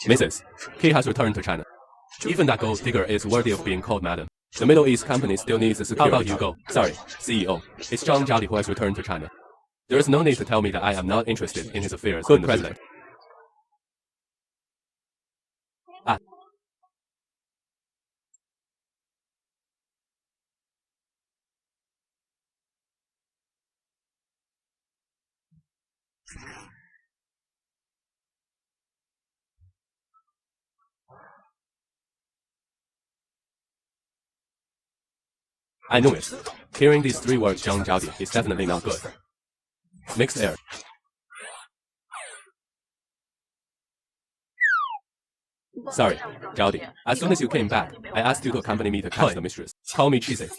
Mrs. K has returned to China. Even that gold digger is worthy of being called madam. The Middle East company still needs a security. How about you go? Sorry, CEO. It's Zhang Jiali who has returned to China. There is no need to tell me that I am not interested in his affairs. Good president. Ah. I knew it. Hearing these three words, Zhang Jiali, is definitely not good. Mixed air. Sorry, Jiali. As soon as you came back, I asked you to accompany me to catch the mistress. Call me cheesy.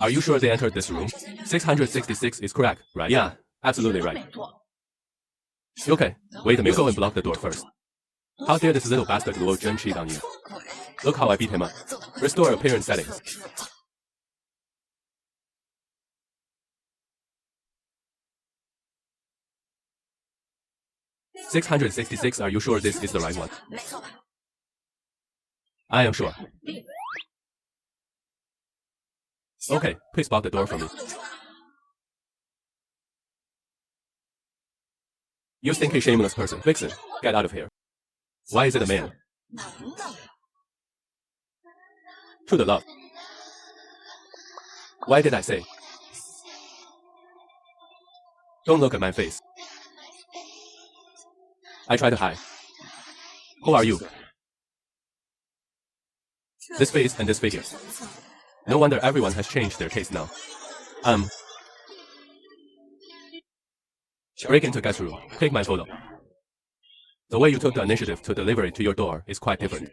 Are you sure they entered this room? 666 is correct, right? Yeah, absolutely right. Okay, wait a minute. You go and block the door first. How dare this little bastard Luo Zhen cheat on you? Look how I beat him up. Restore appearance settings. 666, are you sure this is the right one? I am sure. Okay, please block the door for me. You stinky shameless person. Vixen, get out of here. Why is it a man? To the love. Why did I say? Don't look at my face. I try to hide. Who are you? This face and this figure. No wonder everyone has changed their taste now. Break into guest room. Take my photo. The way you took the initiative to deliver it to your door is quite different.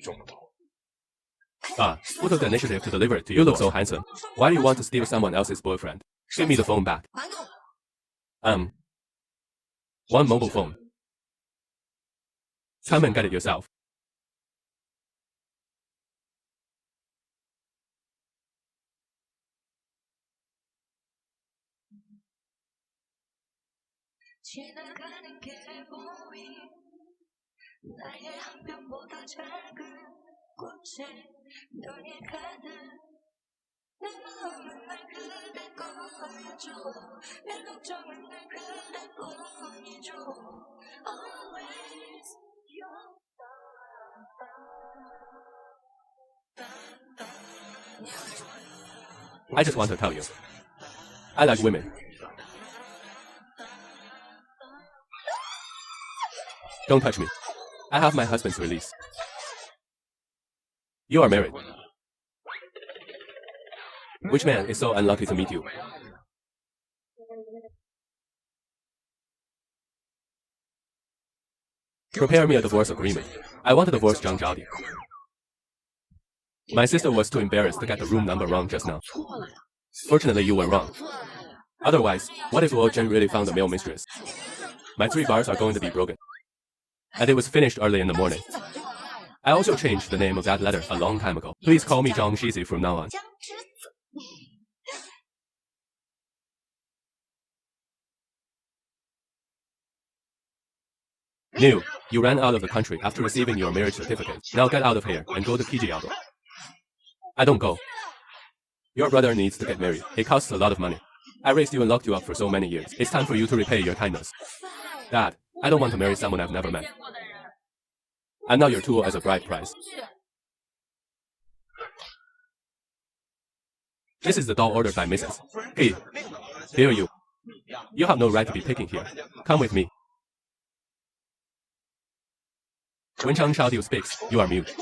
Who took the initiative to deliver it to you? You look so handsome. Why do you want to steal someone else's boyfriend? Give me the phone back. One mobile phone. Come and get it yourself. I just want to tell you, I like women. Don't touch me. I have my husband's release. You are married. Which man is so unlucky to meet you? Prepare me a divorce agreement. I want to divorce Zhang Jiali. My sister was too embarrassed to get the room number wrong just now. Fortunately, you were wrong. Otherwise, what if Luo Zhen really found the male mistress? My 3 bars are going to be broken. And it was finished early in the morning. I also changed the name of that letter a long time ago. Please call me Zhang Shizi from now on. New, you ran out of the country after receiving your marriage certificate. Now get out of here and go to Kijiao. I don't go. Your brother needs to get married. It costs a lot of money. I raised you and locked you up for so many years. It's time for you to repay your kindness. Dad, I don't want to marry someone I've never met. I'm not your tool as a bride price. This is the doll ordered by Mrs. Hey, here you. You have no right to be picking here. Come with me. When Chang Shaodiu speaks, you are mute.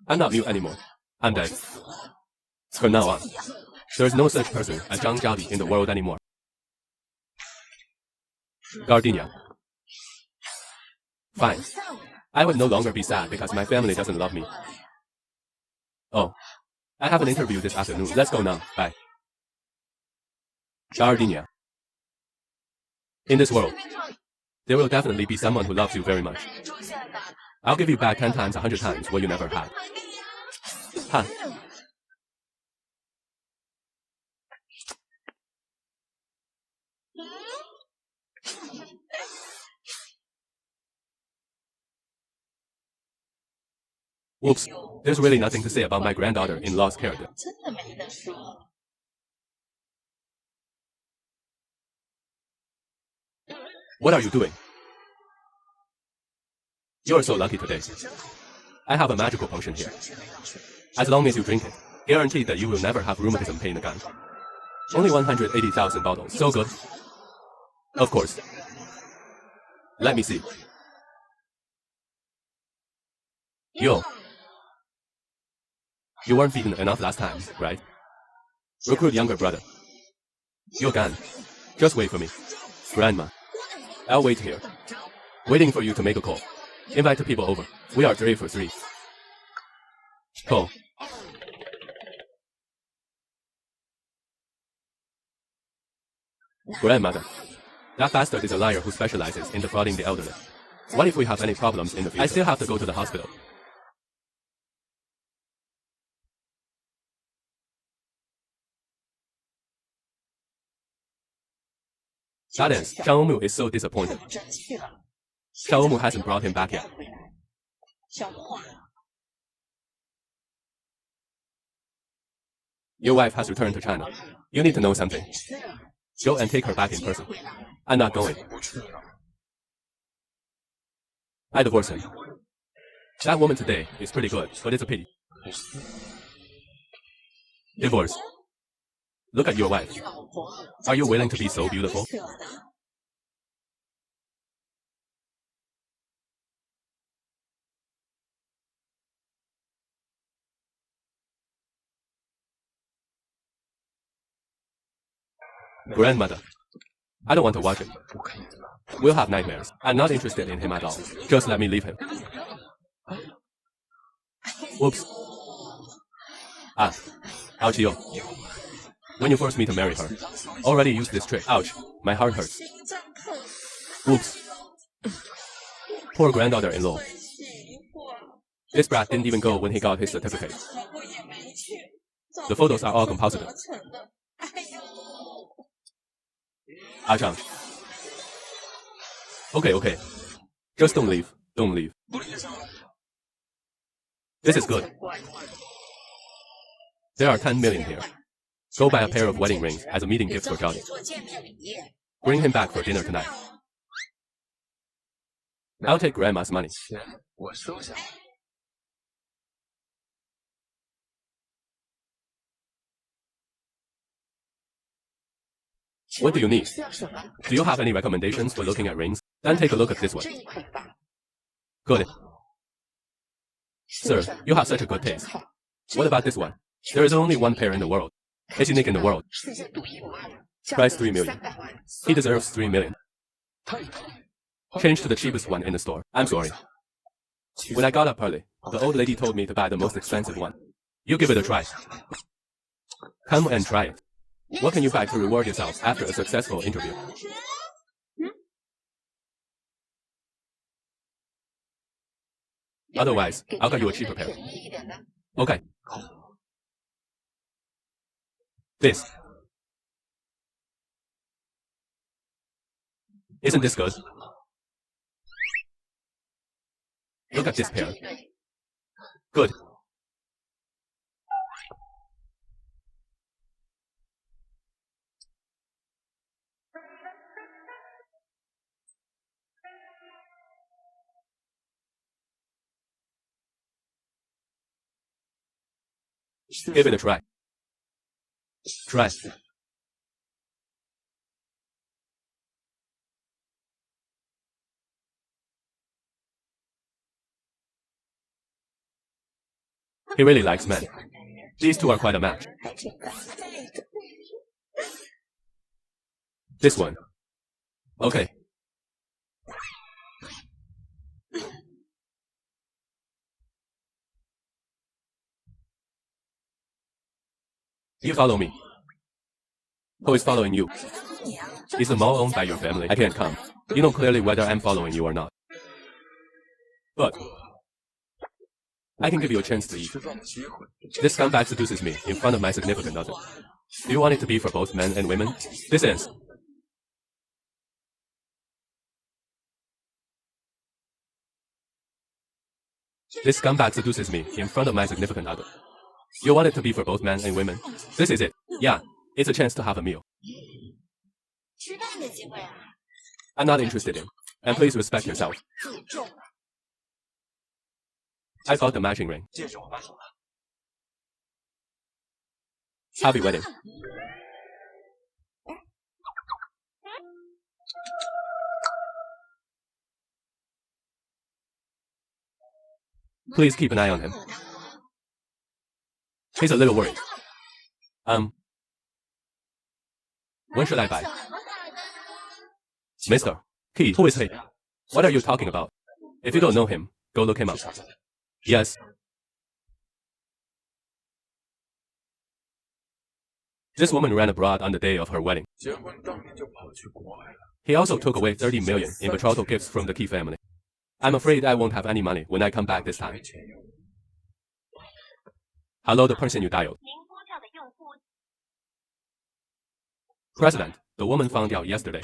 I'm not mute anymore. I'm dead. From now on, there's no such person as Zhang Jiali in the world anymore. Gardenia. Fine. I would no longer be sad because my family doesn't love me. Oh, I have an interview this afternoon. Let's go now. Bye. Gardenia. In this world, there will definitely be someone who loves you very much. I'll give you back 10 times, 100 times what you never had. Huh. Whoops. There's really nothing to say about my granddaughter-in-law's character. What are you doing? You're so lucky today. I have a magical potion here. As long as you drink it, guaranteed that you will never have rheumatism pain again. Only 180,000 bottles. So good. Of course. Let me see. Yo. You weren't feeding enough last time, right? Recruit younger brother. You're gone. Just wait for me. Grandma. I'll wait here. Waiting for you to make a call. Invite the people over. We are 3 for 3. Call. Grandmother. That bastard is a liar who specializes in defrauding the elderly. What if we have any problems in the future? I still have to go to the hospital. That is, Zhang Omu is so disappointed. Zhang Omu hasn't brought him back yet. Your wife has returned to China. You need to know something. Go and take her back in person. I'm not going. I divorced him. That woman today is pretty good, but it's a pity. Divorce. Look at your wife. Are you willing to be so beautiful? Grandmother. I don't want to watch him. We'll have nightmares. I'm not interested in him at all. Just let me leave him. Whoops. Ah. Ouchio. When you forced me to marry her, already used this trick. Ouch. My heart hurts. Whoops. Poor granddaughter-in-law. This brat didn't even go when he got his certificate. The photos are all composited. Ah-chang. Okay. Just don't leave. Don't leave. This is good. There are 10 million here. Go buy a pair of wedding rings as a meeting gift for Johnny. Bring him back for dinner tonight. I'll take Grandma's money. What do you need? Do you have any recommendations for looking at rings? Then take a look at this one. Good. Sir, you have such a good taste. What about this one? There is only one pair in the world. It's unique in the world. Price 3 million. He deserves 3 million. Change to the cheapest one in the store. I'm sorry. When I got up early, the old lady told me to buy the most expensive one. You give it a try. Come and try it. What can you buy to reward yourself after a successful interview? Otherwise, I'll get you a cheaper pair. Okay. This. Isn't this good? Look at this pair. Good. Give it a try. Try. He really likes men. These two are quite a match. This one. Okay. You follow me. Who is following you? Is the mall owned by your family? I can't come. You know clearly whether I'm following you or not. But I can give you a chance to eat. This scumbag seduces me in front of my significant other. Do you want it to be for both men and women? This is. This scumbag seduces me in front of my significant other. You want it to be for both men and women? This is it. Yeah, it's a chance to have a meal. I'm not interested in. And please respect yourself. I bought the matching ring. Happy wedding. Please keep an eye on him. He's a little worried. When should I buy? Mister, Key, who is he? What are you talking about? If you don't know him, go look him up. Yes. This woman ran abroad on the day of her wedding. He also took away 30 million in betrothal gifts from the Key family. I'm afraid I won't have any money when I come back this time. Hello, the person you dialed. President, the woman found out yesterday.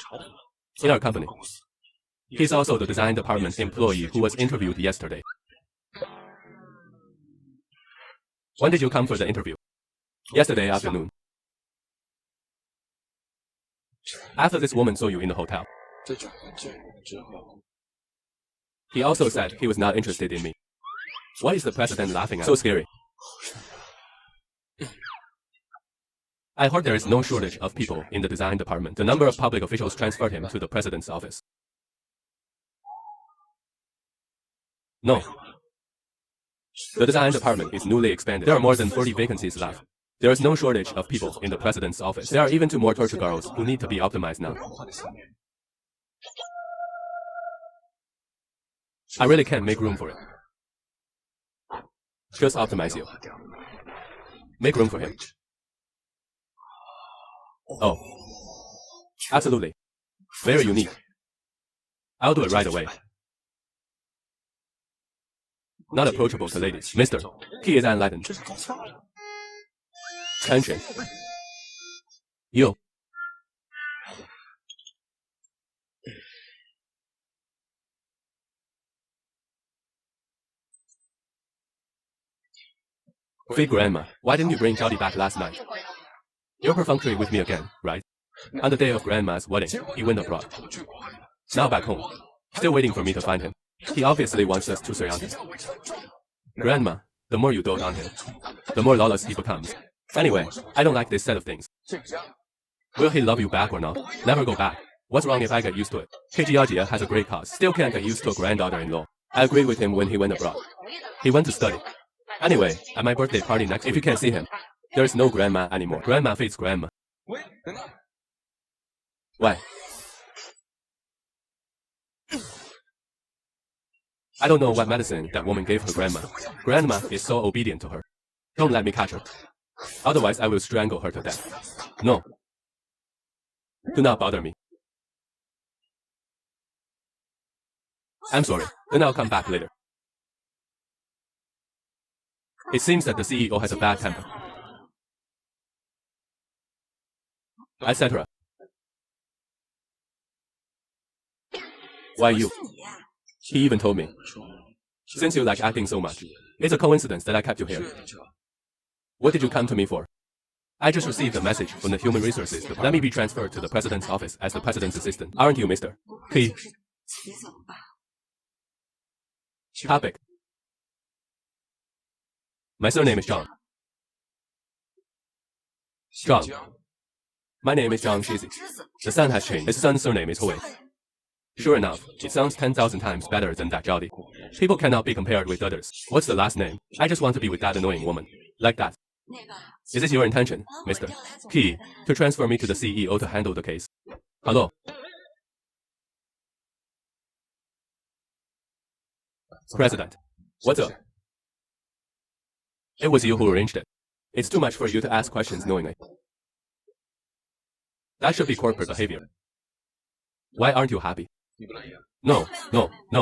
In our company. He's also the design department employee who was interviewed yesterday. When did you come for the interview? Yesterday afternoon. After this woman saw you in the hotel. He also said he was not interested in me. Why is the president laughing at? So scary. I heard there is no shortage of people in the design department. The number of public officials transferred him to the president's office. No. The design department is newly expanded. There are more than 40 vacancies left. There is no shortage of people in the president's office. There are even 2 more torture girls who need to be optimized now. I really can't make room for it. Just optimize you. Make room for him. Oh. Absolutely. Very unique. I'll do it right away. Not approachable to ladies. Mister, he is unenlightened. Attention. You. Fake grandma, why didn't you bring Jody back last night? You're perfunctory with me again, right? On the day of grandma's wedding, he went abroad. Now back home. Still waiting for me to find him. He obviously wants us to surround him. Grandma, the more you dote on him, the more lawless he becomes. Anyway, I don't like this set of things. Will he love you back or not? Never go back. What's wrong if I get used to it? Kijia has a great cause. Still can't get used to a granddaughter-in-law. I agreed with him when he went abroad. He went to study. Anyway, at my birthday party next week, if you can't see him, there's no grandma anymore. Grandma fits grandma. Why? I don't know what medicine that woman gave her grandma. Grandma is so obedient to her. Don't let me catch her. Otherwise, I will strangle her to death. No. Do not bother me. I'm sorry. Then I'll come back later. It seems that the CEO has a bad temper. Etc. Why you? He even told me. Since you like acting so much, it's a coincidence that I kept you here. What did you come to me for? I just received a message from the Human Resources Department. Let me be transferred to the President's office as the President's assistant. Aren't you, Mr. Key? Topic. My surname is Zhang. Zhang. My name is Zhang Shizi. The son has changed. His son's surname is Hui. Sure enough, it sounds 10,000 times better than that Jolly. People cannot be compared with others. What's the last name? I just want to be with that annoying woman. Like that. Is it your intention, Mr. Key, to transfer me to the CEO to handle the case? Hello? President. What's up? It was you who arranged it. It's too much for you to ask questions knowingly. That should be corporate behavior. Why aren't you happy? No.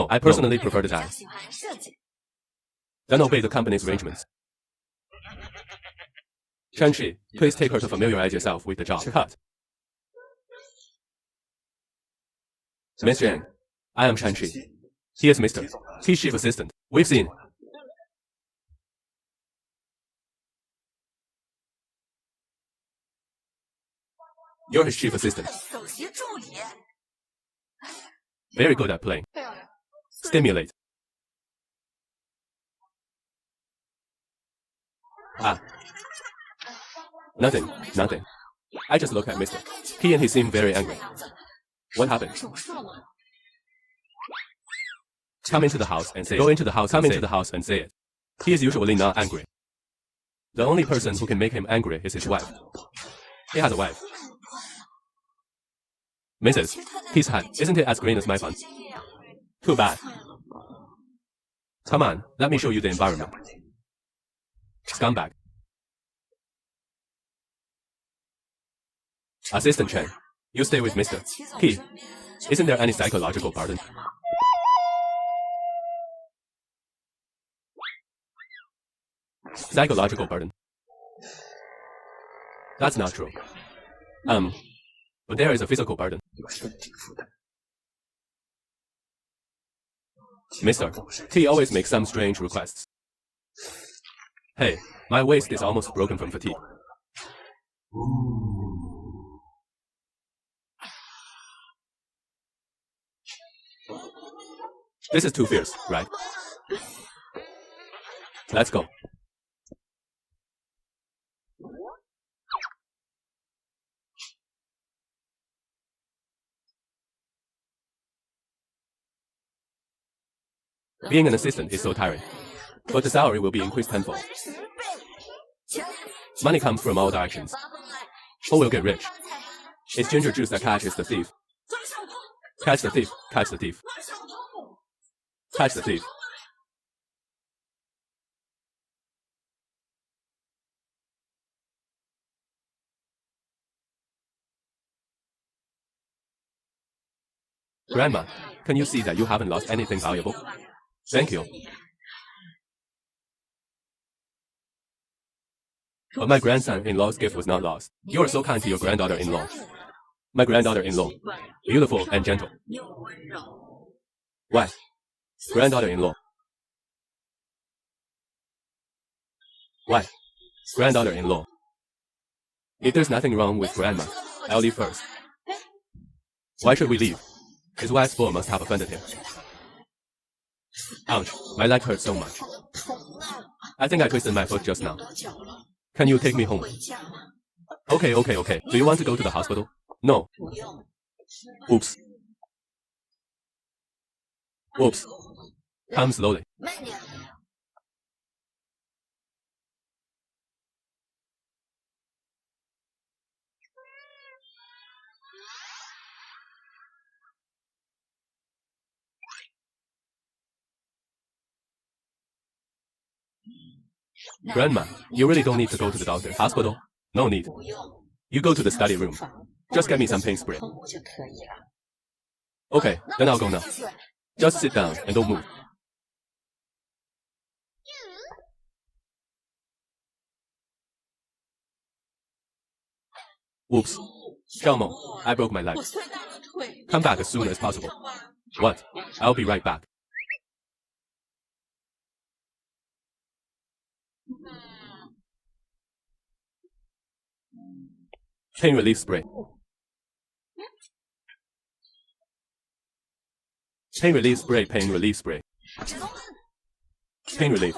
I personally prefer design. Then obey the company's arrangements. Chen-Shi, please take her to familiarize yourself with the job. Cut. Miss Zhang, I am Chen-Shi. He is Mr. Key's chief assistant. We've seen. You're his chief assistant. 首席助理。 Very good at playing. 漂亮。 Stimulate. Ah. Nothing. Nothing. I just look at Mr. He and he seem very angry. What happened? 手术了吗？ Come into the house and say it. Go into the house. Come into the house and say it. He is usually not angry. The only person who can make him angry is his wife. He has a wife. Mrs. His hat, isn't it as green as my fun? Too bad. Come on, let me show you the environment. Scumbag. Assistant Chen, you stay with Mr. He. Isn't there any psychological burden? Psychological burden. That's not true. But there is a physical burden. Mr. T always makes some strange requests. Hey, my waist is almost broken from fatigue. This is too fierce, right? Let's go. Being an assistant is so tiring, but the salary will be increased tenfold. Money comes from all directions. Who will get rich? It's ginger juice that catches the thief. Catch the thief, catch the thief. Catch the thief. Grandma, can you see that you haven't lost anything valuable? Thank you. But my grandson-in-law's gift was not lost. You are so kind to your granddaughter-in-law. My granddaughter-in-law, beautiful and gentle. Why? Granddaughter-in-law. Why? Granddaughter-in-law. If there's nothing wrong with grandma, I'll leave first. Why should we leave? His wife's bull must have offended him. Ouch, my leg hurts so much. I think I twisted my foot just now. Can you take me home? Okay. Do you want to go to the hospital? No. Oops. Oops. Come slowly. Grandma, you really don't need to go to the doctor. Hospital? No need. You go to the study room. Just get me some pain spray. Okay, then I'll go now. Just sit down and don't move. Oops. Xiaomeng, I broke my leg. Come back as soon as possible. What? I'll be right back. Pain relief spray. Pain relief spray, pain relief spray. Pain relief.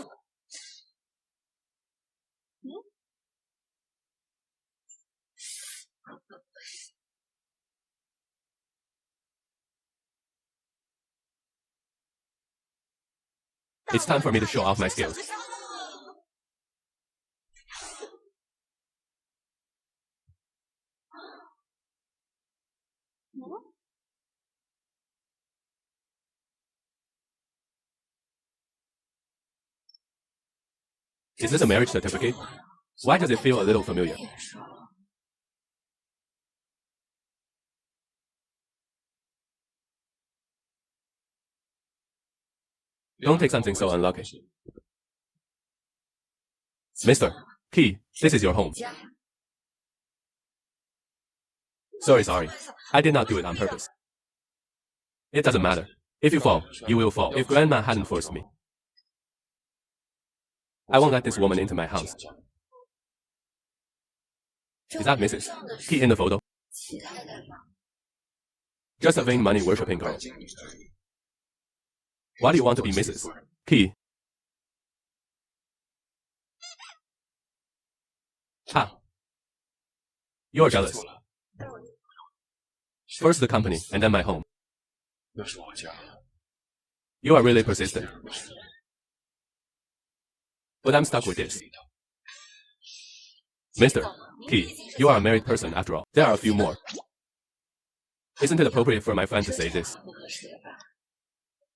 It's time for me to show off my skills. Is this a marriage certificate? Why does it feel a little familiar? Don't take something so unlucky. Mr. Key, this is your home. Sorry. I did not do it on purpose. It doesn't matter. If you fall, you will fall. If Grandma hadn't forced me, I won't let this woman into my house. Is that Mrs. Key in the photo? Just a vain money-worshipping girl. Why do you want to be Mrs. Key? Ha! You're jealous. First the company, and then my home. You are really persistent. But I'm stuck with this. Mr. Key, you are a married person after all. There are a few more. Isn't it appropriate for my friend to say this?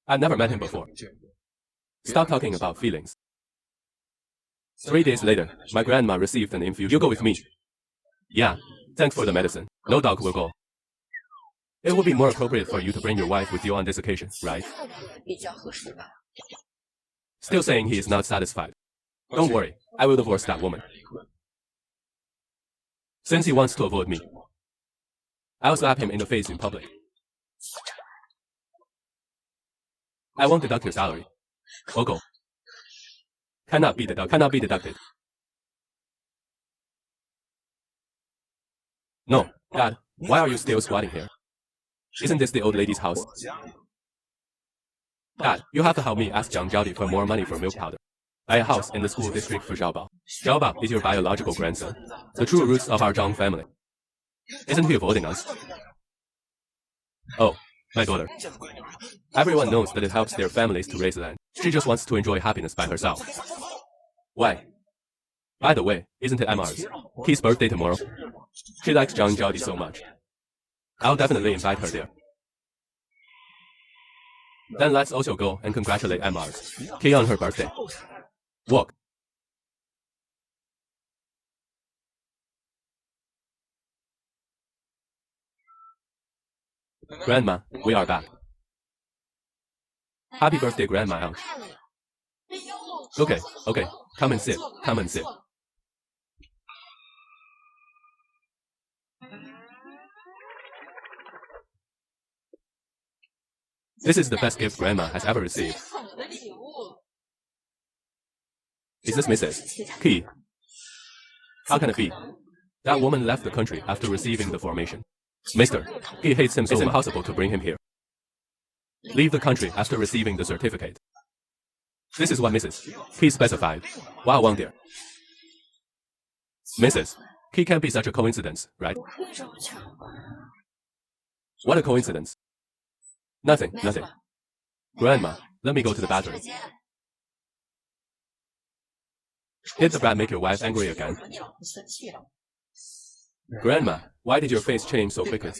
I've never met him before. Stop talking about feelings. 3 days later, my grandma received an infusion. You go with me. Yeah, thanks for the medicine. No dog will go. It would be more appropriate for you to bring your wife with you on this occasion, right? Still saying he is not satisfied. Don't worry, I will divorce that woman. Since he wants to avoid me, I'll slap him in the face in public. I won't deduct your salary. Ogo. Cannot be deducted. No, Dad, why are you still squatting here? Isn't this the old lady's house? Dad, you have to help me ask Zhang Jiaodi for more money for milk powder. Buy a house in the school district for Zhao Bao. Zhao Bao is your biological grandson, the true roots of our Zhang family. Isn't he avoiding us? Oh, my daughter. Everyone knows that it helps their families to raise land. She just wants to enjoy happiness by herself. Why? By the way, isn't it Emma's Key's birthday tomorrow? She likes Zhang Jiaodi so much. I'll definitely invite her there. Then let's also go and congratulate Emma's Key on her birthday. Walk. Grandma, we are back. Happy birthday, Grandma. Okay, come and sit. This is the best gift Grandma has ever received. Is this Mrs. Key? How can it be? That woman left the country after receiving the formation. Mr. Key hates him so it's impossible to bring him here. Leave the country after receiving the certificate. This is what Mrs. Key specified. Wow, dear. Mrs. Key can't be such a coincidence, right? What a coincidence. Nothing. Grandma, let me go to the bathroom. Did the brat make your wife angry again? Grandma, why did your face change so quickly?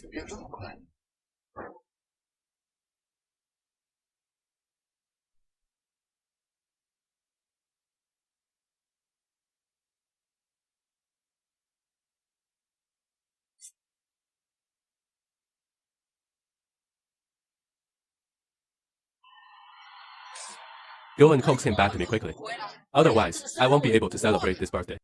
Go and coax him back to me quickly. Otherwise, I won't be able to celebrate this birthday.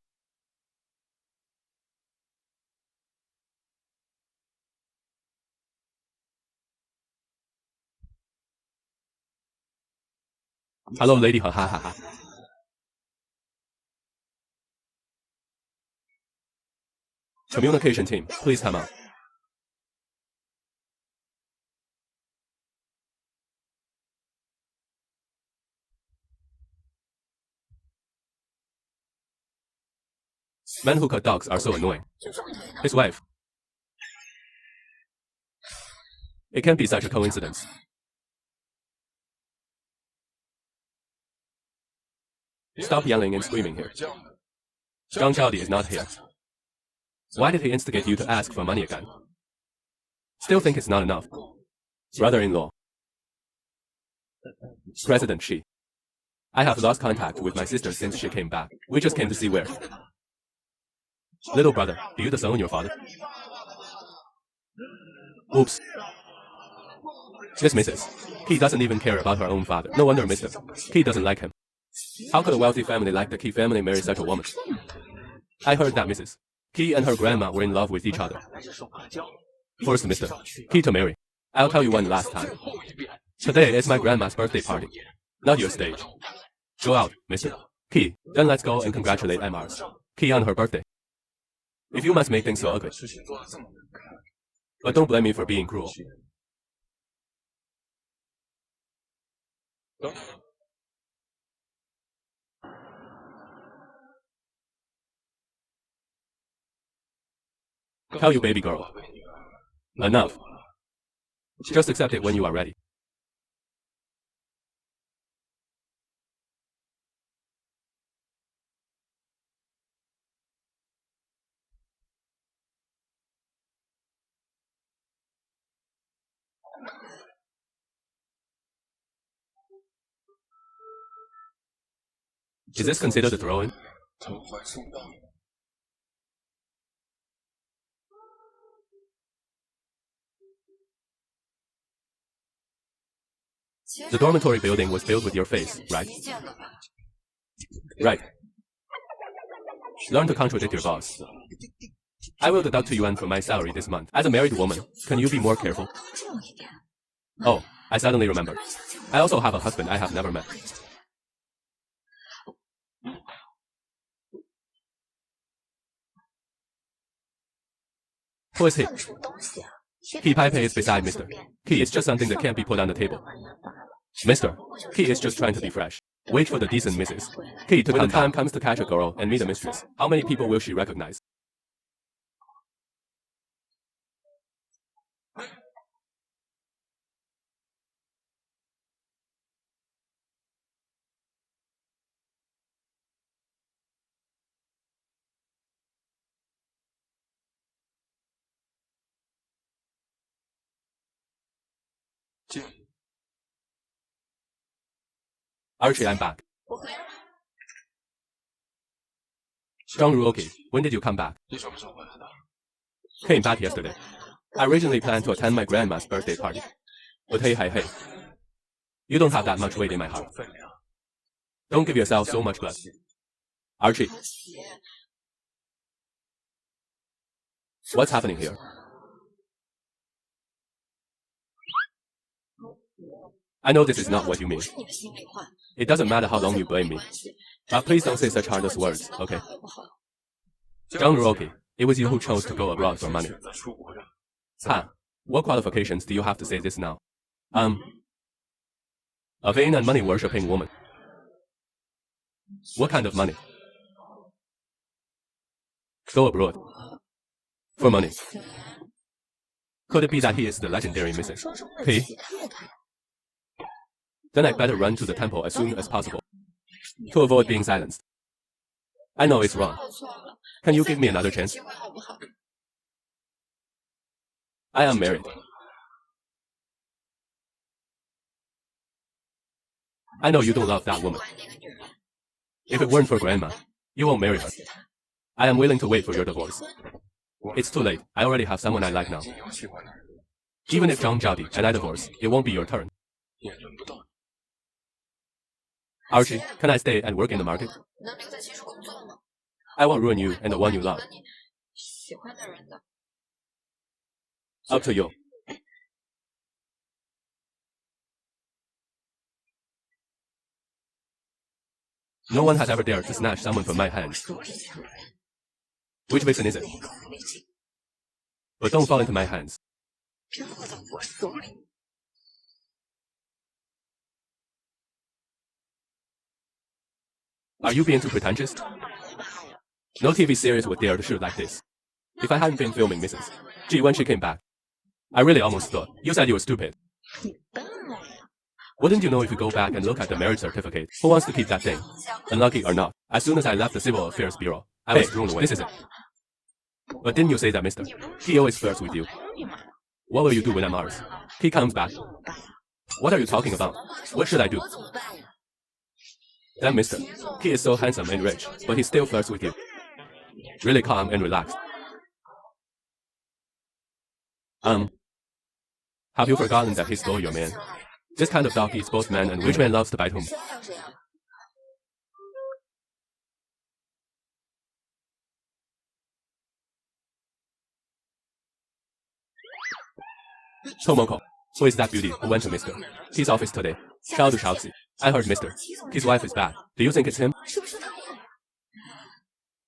Hello, lady, ha ha ha ha. Communication team, please come on. Men who cut dogs are so annoying. His wife. It can't be such a coincidence. Stop yelling and screaming here. Zhang Jiaodi is not here. Why did he instigate you to ask for money again? Still think it's not enough. Brother-in-law. President Xi. I have lost contact with my sister since she came back. We just came to see where. Little brother, do you disown your father? Oops. This Mrs. Key doesn't even care about her own father. No wonder Mr. Key doesn't like him. How could a wealthy family like the Key family marry such a woman? I heard that Mrs. Key and her grandma were in love with each other. Forced Mr. Key to marry. I'll tell you one last time. Today is my grandma's birthday party, not your stage. Go out, Mr. Key. Then let's go and congratulate Emma's Key on her birthday. If you must make things so ugly. But don't blame me for being cruel. Tell you, baby girl. Enough. Just accept it when you are ready. Is this considered a throw-in? The dormitory building was built with your face, right? Right. Learn to contradict your boss. I will deduct 2 yuan from my salary this month. As a married woman, can you be more careful? Oh, I suddenly remember. I also have a husband I have never met. Who is he? Key Pai Pei is beside Mr. Key is just something that can't be put on the table. Mister, Key is just trying to be fresh. Wait for the decent missus. Key, when the time comes to catch a girl and meet a mistress, how many people will she recognize? Archie, I'm back. Zhang Ruoqi, when did you come back? Came back yesterday. I originally planned to attend my grandma's birthday party. But hey. You don't have that much weight in my heart. Don't give yourself so much blood. Archie. What's happening here? I know this is not what you mean. It doesn't matter how long you blame me. But please don't say such heartless words, okay? Zhang Ruoqi, it was you who chose to go abroad for money. Ha! What qualifications do you have to say this now? A vain and money-worshipping woman. What kind of money? Go abroad. For money. Could it be that he is the legendary Mrs. P? Then I'd better run to the temple as soon as possible, to avoid being silenced. I know it's wrong. Can you give me another chance? I am married. I know you don't love that woman. If it weren't for Grandma, you won't marry her. I am willing to wait for your divorce. It's too late. I already have someone I like now. Even if Zhang Zhaodi and I divorce, it won't be your turn. Archie, can I stay and work in the market? I won't ruin you and the one you love. Up to you. No one has ever dared to snatch someone from my hands. Which vixen is it? But don't fall into my hands. Are you being too pretentious? No TV series would dare to shoot like this. If I hadn't been filming Mrs. G when she came back, I really almost thought you said you were stupid. Wouldn't you know if you go back and look at the marriage certificate? Who wants to keep that thing? Unlucky or not, as soon as I left the Civil Affairs Bureau, I was thrown away. This is it. But didn't you say that, mister? He always flirts with you. What will you do when I'm ours? He comes back. What are you talking about? What should I do? Then, mister, he is so handsome and rich, but he still flirts with you. Really calm and relaxed. Have you forgotten that he stole your man? This kind of dog eats both men and which man loves to bite whom? Tomoko, who is that beauty who went to Mr. His office today? Xiao Du Shaoxi. I heard Mr. His wife is bad. Do you think it's him?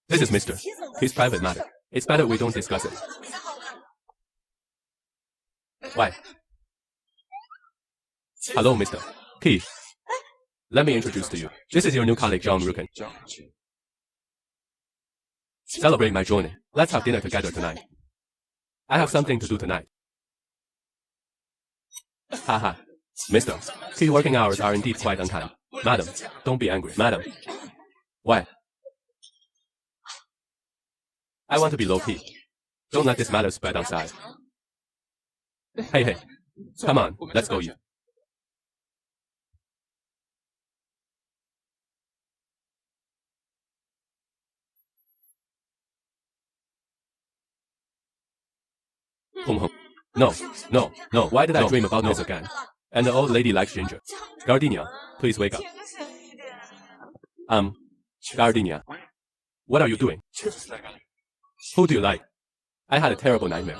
This is Mr. His private matter. It's better we don't discuss it. Why? Hello, Mr. Key. Let me introduce to you. This is your new colleague, John Rukin. Celebrate my joining. Let's have dinner together tonight. I have something to do tonight. Haha. Mr. Key working hours are indeed quite unkind. Madam, don't be angry. Madam. Why? I want to be low-key. Don't let this matter spread outside. Hey, come on, let's go eat. Home. No. Why did I dream about this again? And the old lady likes ginger. Gardenia, please wake up. Gardenia. What are you doing? Who do you like? I had a terrible nightmare.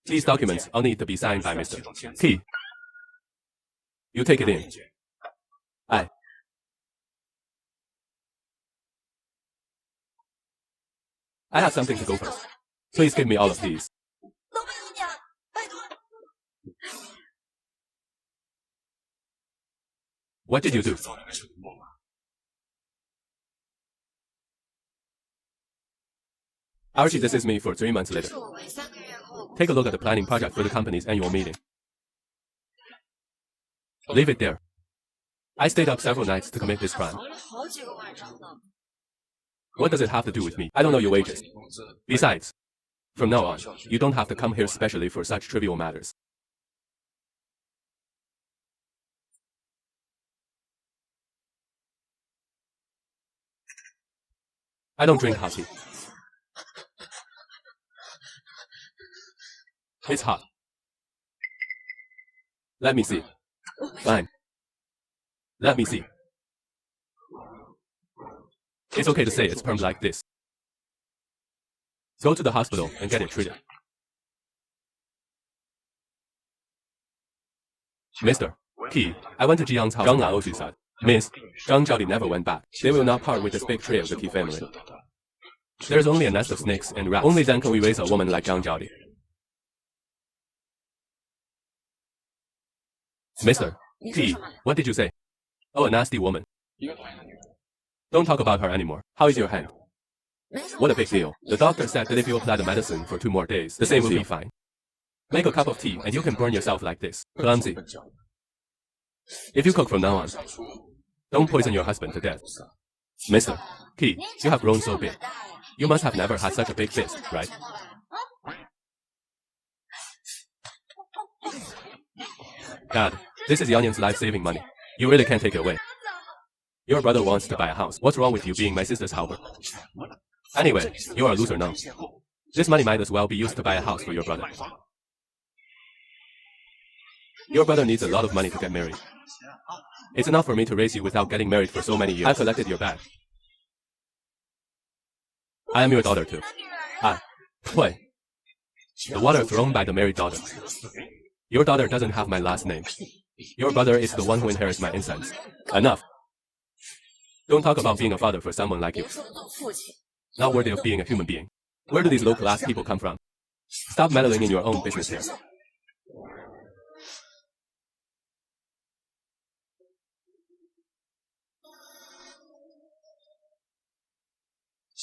These documents all need to be signed by Mr. T. You take it in. I have something to go first. Please give me all of these. What did you do? Archie, this is me for 3 months later. Take a look at the planning project for the company's annual meeting. Leave it there. I stayed up several nights to commit this crime. What does it have to do with me? I don't know your wages. Besides, from now on, you don't have to come here specially for such trivial matters. I don't drink hot tea. It's hot. Let me see. Fine. Let me see. It's okay to say it's permed like this. Go to the hospital and get it treated. Mr. Key, I went to Jiang's house. Zhang Laoshi said, Miss, Zhang Jiaoli never went back. They will not part with this big tree of the Key family. There's only a nest of snakes and rats. Only then can we raise a woman like Zhang Jiaoli. Mr. Key, what did you say? Oh, a nasty woman. Don't talk about her anymore. How is your hand? What a big deal. The doctor said that if you apply the medicine for 2 more days, the same will be fine. Make a cup of tea and you can burn yourself like this. Clumsy. If you cook from now on, don't poison your husband to death. Mr. Key, you have grown so big. You must have never had such a big fist, right? God, this is Yanyan's life-saving money. You really can't take it away. Your brother wants to buy a house. What's wrong with you being my sister's helper? Anyway, you're a loser now. This money might as well be used to buy a house for your brother. Your brother needs a lot of money to get married. It's enough for me to raise you without getting married for so many years. I've collected your bag. I am your daughter too. What? The water thrown by the married daughter. Your daughter doesn't have my last name. Your brother is the one who inherits my incense. Enough. Don't talk about being a father for someone like you. Not worthy of being a human being. Where do these low-class people come from? Stop meddling in your own business here.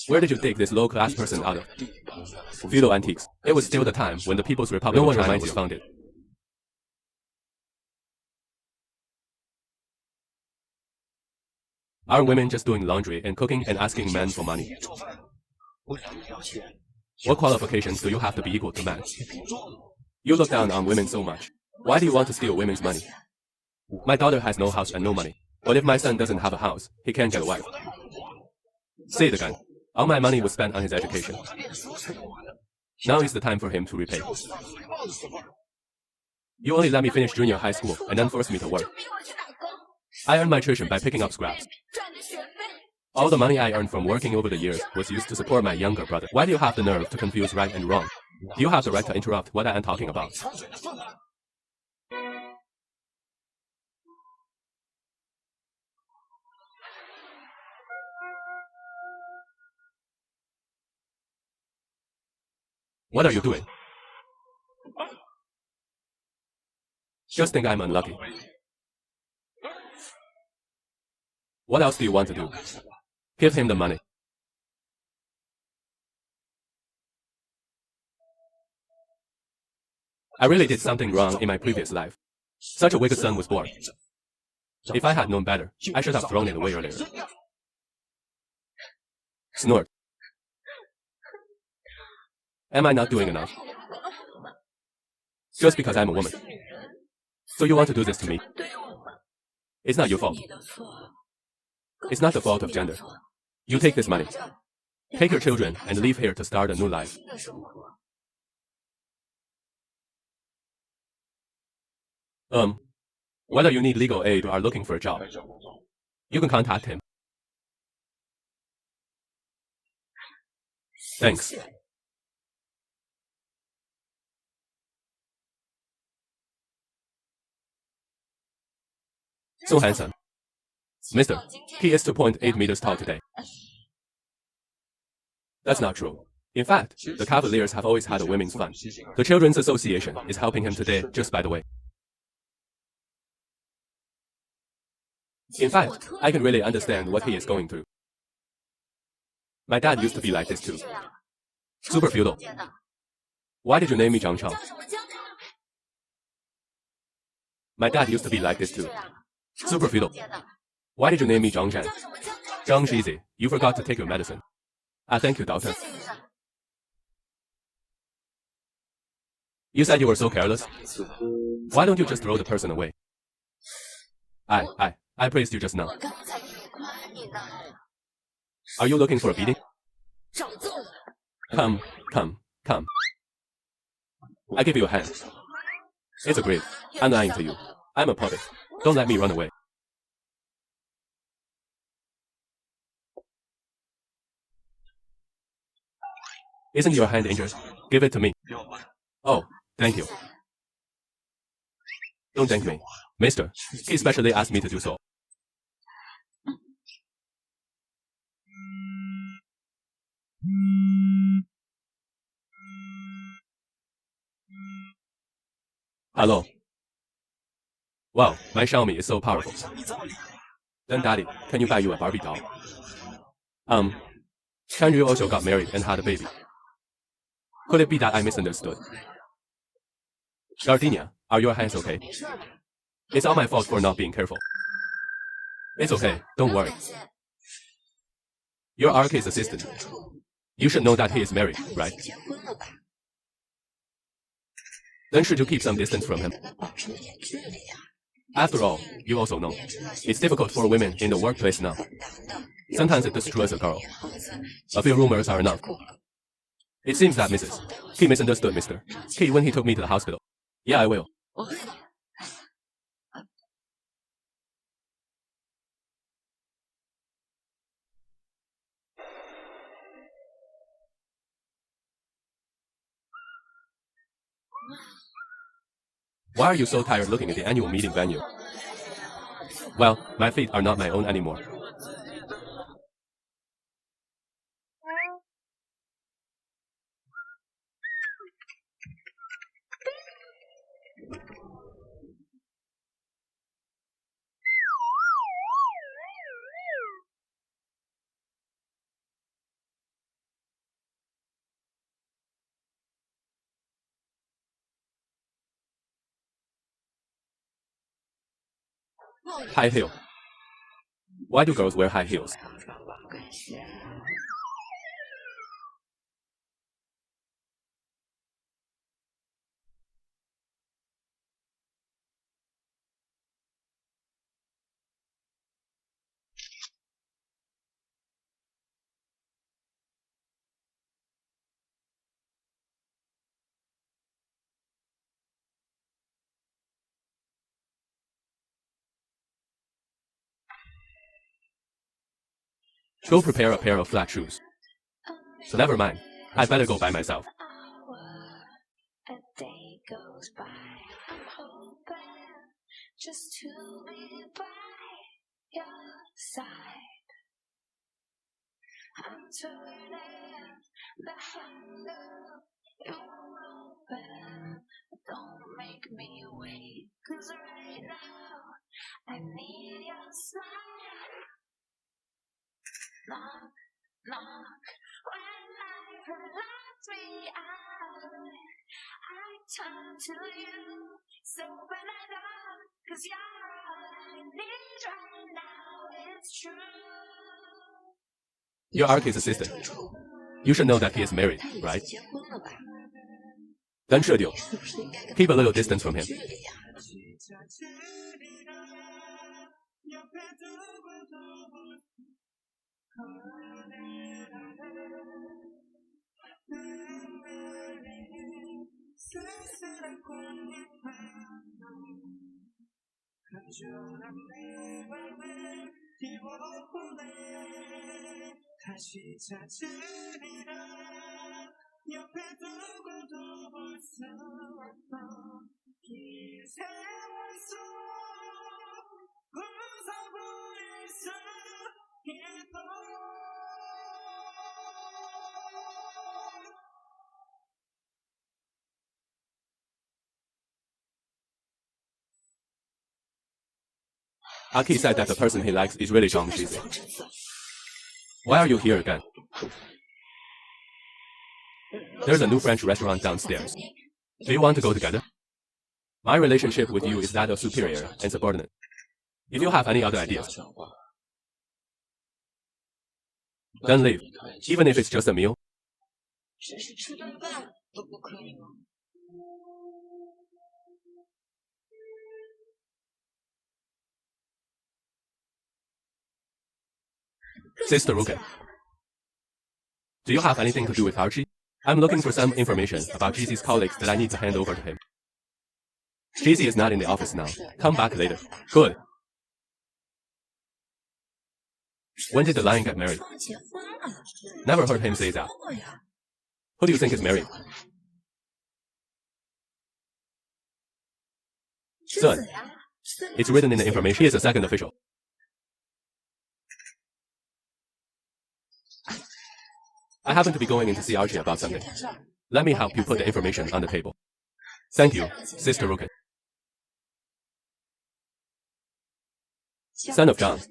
Where did you take this low-class person out of? Feudal antiques. It was still the time when the People's Republic of China was founded. Are women just doing laundry and cooking and asking men for money? What qualifications do you have to be equal to men? You look down on women so much. Why do you want to steal women's money? My daughter has no house and no money. But if my son doesn't have a house, he can't get a wife. Say it again. All my money was spent on his education. Now is the time for him to repay. You only let me finish junior high school and then force me to work. I earned my tuition by picking up scraps. All the money I earned from working over the years was used to support my younger brother. Why do you have the nerve to confuse right and wrong? Do you have the right to interrupt what I am talking about? What are you doing? Just think I'm unlucky. What else do you want to do? Give him the money. I really did something wrong in my previous life. Such a wicked son was born. If I had known better, I should have thrown it away earlier. Snort. Am I not doing enough? Just because I'm a woman. So you want to do this to me? It's not your fault. It's not the fault of gender. You take this money. Take your children and leave here to start a new life. Whether you need legal aid or are looking for a job, you can contact him. Thanks. So handsome. Mister, he is 2.8 meters tall today. That's not true. In fact, the Cavaliers have always had a women's fund. The Children's Association is helping him today, just by the way. In fact, I can really understand what he is going through. My dad used to be like this too. Super feudal. Why did you name me Zhang Chang? My dad used to be like this too. Super feudal. Why did you name me Zhang Zhan? Zhang's easy. You forgot to take your medicine. Thank you, doctor. You said you were so careless. Why don't you just throw the person away? I praised you just now. Are you looking for a beating? Come. I give you a hand. It's agreed. I'm lying to you. I'm a puppet. Don't let me run away. Isn't your hand injured? Give it to me. Oh, thank you. Don't thank me. Mister, he specially asked me to do so. Hello. Wow, my Xiaomi is so powerful. Then Daddy, can you buy you a Barbie doll? Chanyu also got married and had a baby. Could it be that I misunderstood? Gardenia, are your hands okay? It's all my fault for not being careful. It's okay, don't worry. You're RK's assistant. You should know that he is married, right? Then should you keep some distance from him? After all, you also know, it's difficult for women in the workplace now. Sometimes it destroys a girl. A few rumors are enough. It seems that he misunderstood Mr. He when he took me to the hospital. Yeah, I will. Why are you so tired looking at the annual meeting venue? Well, my feet are not my own anymore. High heel. Why do girls wear high heels? Go prepare a pair of flat shoes. Never mind. I better go by myself. A day goes by, I'm hoping just to be by your side. You're Archie's assistant. You should know that he is married, right? Then should you? Keep a little distance from him. Aki said that the person he likes is really Zhang Shizi. Why are you here again? There's a new French restaurant downstairs. Do you want to go together? My relationship with you is that of superior and subordinate. If you have any other ideas, then leave, even if it's just a meal. Sister Ruka, do you have anything to do with Archie? I'm looking for some information about GZ's colleagues that I need to hand over to him. GZ is not in the office now. Come back later. Good. When did the lion get married? Never heard him say that. Who do you think is married? Son. It's written in the information. He is a second official. I happen to be going in to see Archie about something. Let me help you put the information on the table. Thank you, Sister Ruka. Son of John.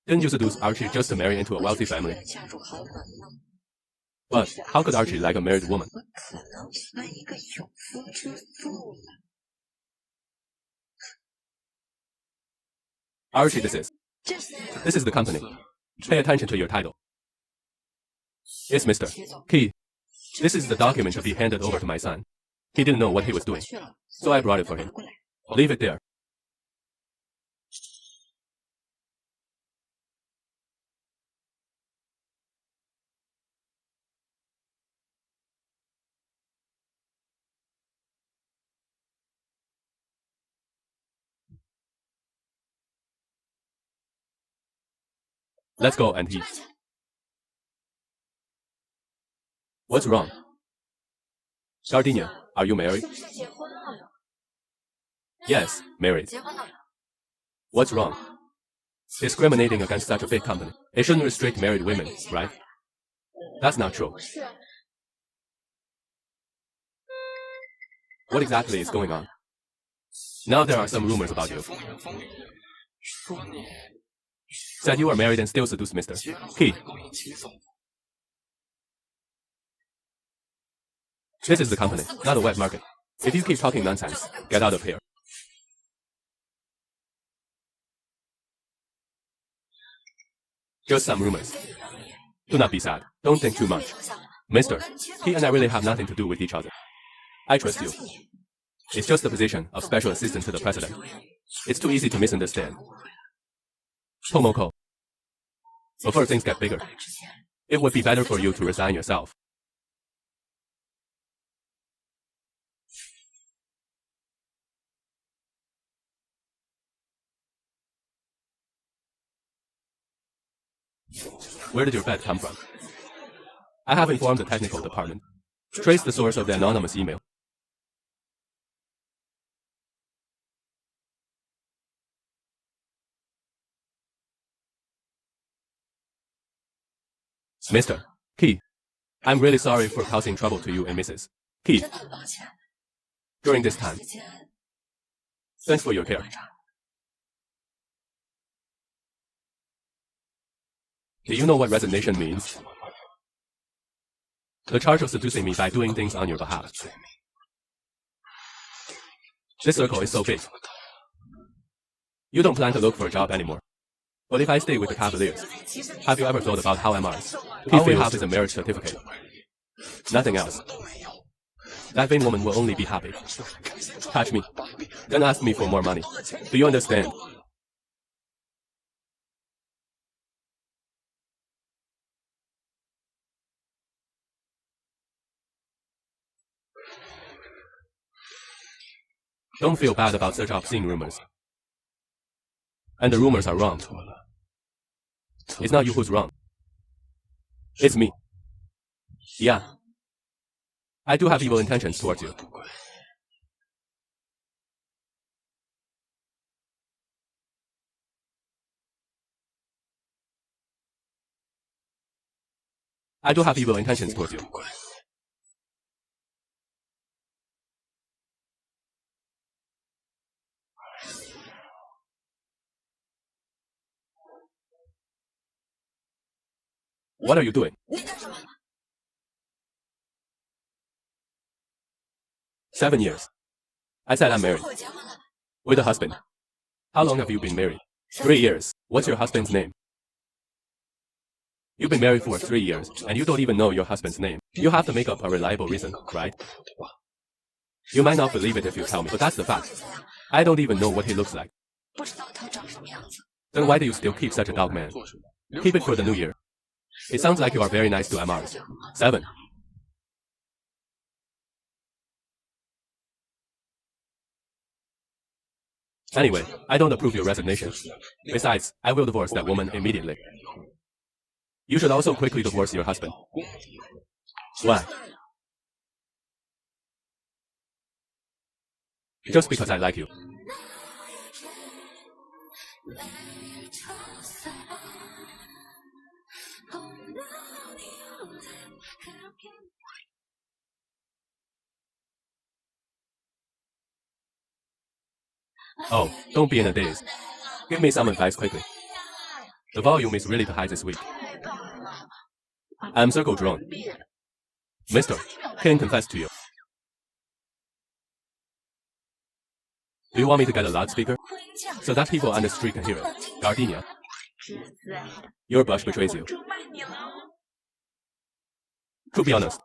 Didn't you seduce Archie just to marry into a wealthy family? But how could Archie like a married woman? Archie, this is the company. Pay attention to your title. It's Mr. Key. This is the document to be handed over to my son. He didn't know what he was doing, so I brought it for him. Leave it there. Let's go and eat. What's wrong? Sardinia, are you married? Yes, married. What's wrong? Discriminating against such a big company. It shouldn't restrict married women, right? That's not true. What exactly is going on? Now there are some rumors about you. Said you are married and still seduce Mr. Key. This is the company, not a wet market. If you keep talking nonsense, get out of here. Just some rumors. Do not be sad. Don't think too much. Mister, he and I really have nothing to do with each other. I trust you. It's just the position of special assistant to the president. It's too easy to misunderstand. Tomoko, before things get bigger, it would be better for you to resign yourself. Where did your bet come from? I have informed the technical department. Trace the source of the anonymous email. Mr. Key, I'm really sorry for causing trouble to you and Mrs. Key 真的很抱歉。 during this time. 时间 Thanks for your care. Do you know what resignation means? The charge of seducing me by doing things on your behalf. This circle is so big. You don't plan to look for a job anymore. But if I stay with the Cavaliers, have you ever thought about how Mrs. All we have is a marriage certificate. Nothing else. That vain woman will only be happy. Touch me. Then ask me for more money. Do you understand? Don't feel bad about such obscene rumors. And the rumors are wrong. It's not you who's wrong. It's me. Yeah. I do have evil intentions towards you. I do have evil intentions towards you. What are you doing? 你干什么？ 7 years. I said I'm married. 我结婚了。 With a husband. How long have you been married? 3 years. What's your husband's name? You've been married for 3 years, and you don't even know your husband's name. You have to make up a reliable reason, right? You might not believe it if you tell me, but that's the fact. I don't even know what he looks like. 不知道他长什么样子。 Then why do you still keep such a dog man? Keep it for the new year. It sounds like you are very nice to MRs. 7. Anyway, I don't approve your resignation. Besides, I will divorce that woman immediately. You should also quickly divorce your husband. Why? Just because I like you. Oh, don't be in a daze. Give me some advice quickly. The volume is really too high this week. I'm circle drawn. Mister, can I confess to you? Do you want me to get a loudspeaker? So that people on the street can hear it. Gardenia. Your blush betrays you. To be honest,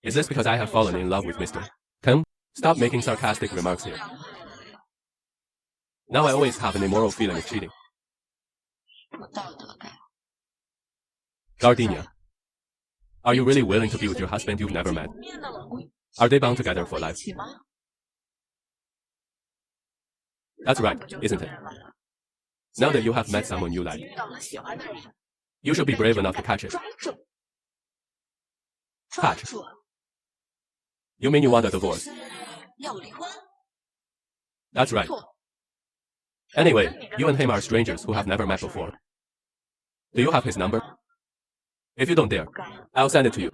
is this because I have fallen in love with Mr. Ken? Stop making sarcastic remarks here. Now I always have an immoral feeling of cheating. 我道德感。 Gardenia. Are you really willing to be with your husband you've never met? 面的老公 Are they bound together for life? 起吗？ That's right, 不就 isn't 别 it? 人了。 Now that you have met someone you like, 遇到了喜欢的人， you should be brave enough to catch it. 抓住， Catch. 住， You mean you want a divorce? 要离婚？ That's right. 错， Anyway, you and him are strangers who have never met before. Do you have his number? If you don't dare, 不该。 I'll send it to you.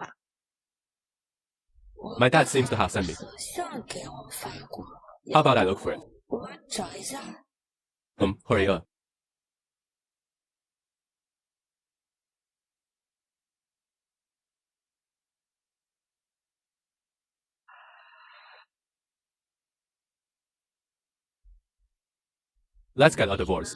我 My dad seems to have sent me. 好像给我发过， How about I look for it? 我找一下。 Hurry up. Let's get a divorce.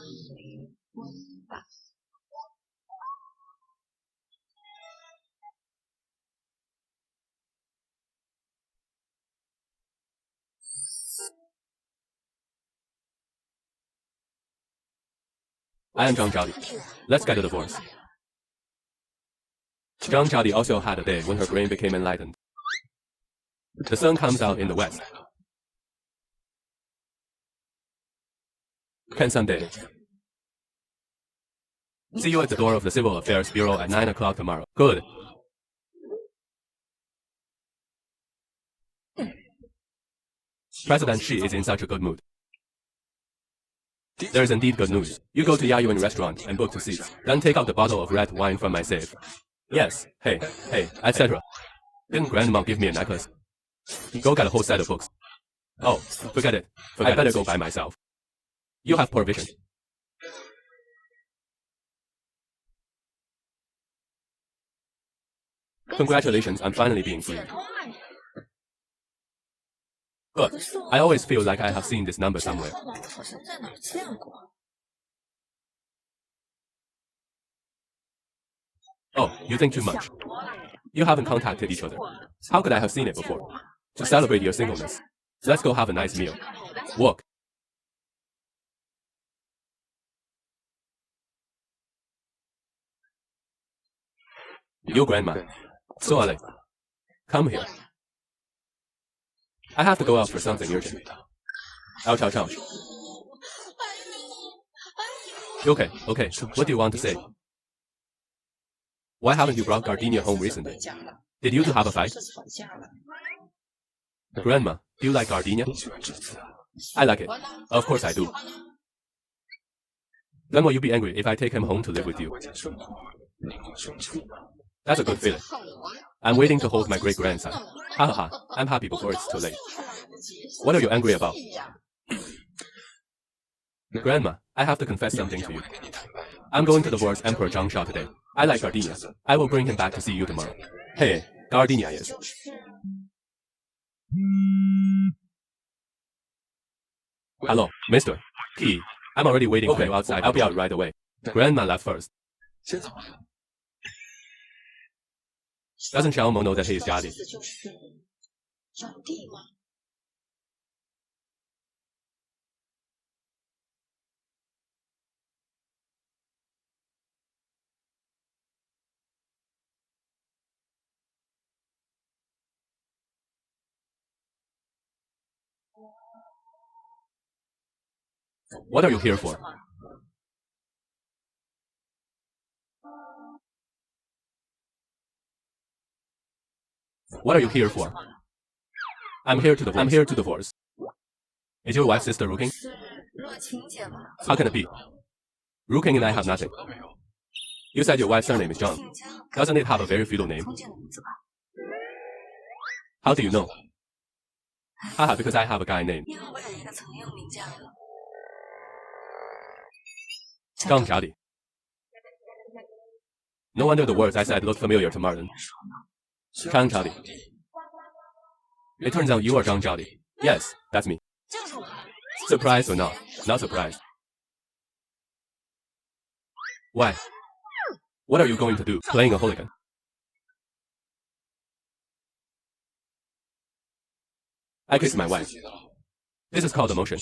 I am Zhang Zhaodi. Let's get a divorce. Zhang Zhaodi also had a day when her brain became enlightened. The sun comes out in the west. Can Sunday. See you at the door of the Civil Affairs Bureau at 9 o'clock tomorrow. Good. President Xi is in such a good mood. There is indeed good news. You go to Yayuan restaurant and book 2 seats. Then take out the bottle of red wine from my safe. Yes, hey, etc. Didn't grandma give me a necklace? Go get a whole set of books. Oh, forget it. I better go by myself. You have poor vision. Congratulations on finally being free. Good. I always feel like I have seen this number somewhere. Oh, you think too much. You haven't contacted each other. How could I have seen it before? To celebrate your singleness, let's go have a nice meal. Walk. Your grandma. So early. Come here. I have to go out for something urgent. Ouch, ouch, ouch. Okay. What do you want to say? Why haven't you brought Gardenia home recently? Did you two have a fight? Grandma, do you like gardenia? I like it. Of course I do. Then will you be angry if I take him home to live with you? That's a good feeling. I'm waiting to hold my great-grandson. Ha ha ha, I'm happy before it's too late. What are you angry about? Grandma, I have to confess something to you. I'm going to divorce Emperor Zhang today. I like gardenia. I will bring him back to see you tomorrow. Hey, gardenia is. Hello, mister. Key. I'm already waiting for you outside. I'll be out right away. Grandma left first. Doesn't Xiaomo know that he is Jadi? What are you here for? What are you here for? I'm here to divorce. Is your wife's sister Ruking? How can it be? Ruking and I have nothing. You said your wife's surname is Zhang. Doesn't it have a very feudal name? How do you know? Haha, because I have a guy named Zhang Jiadi. No wonder the words I said look familiar to Martin. Zhang Jiadi. It turns out you are Zhang Jiadi. Yes, that's me. Surprised or not? Not surprised. Why? What are you going to do, playing a hooligan? I kissed my wife. This is called emotion.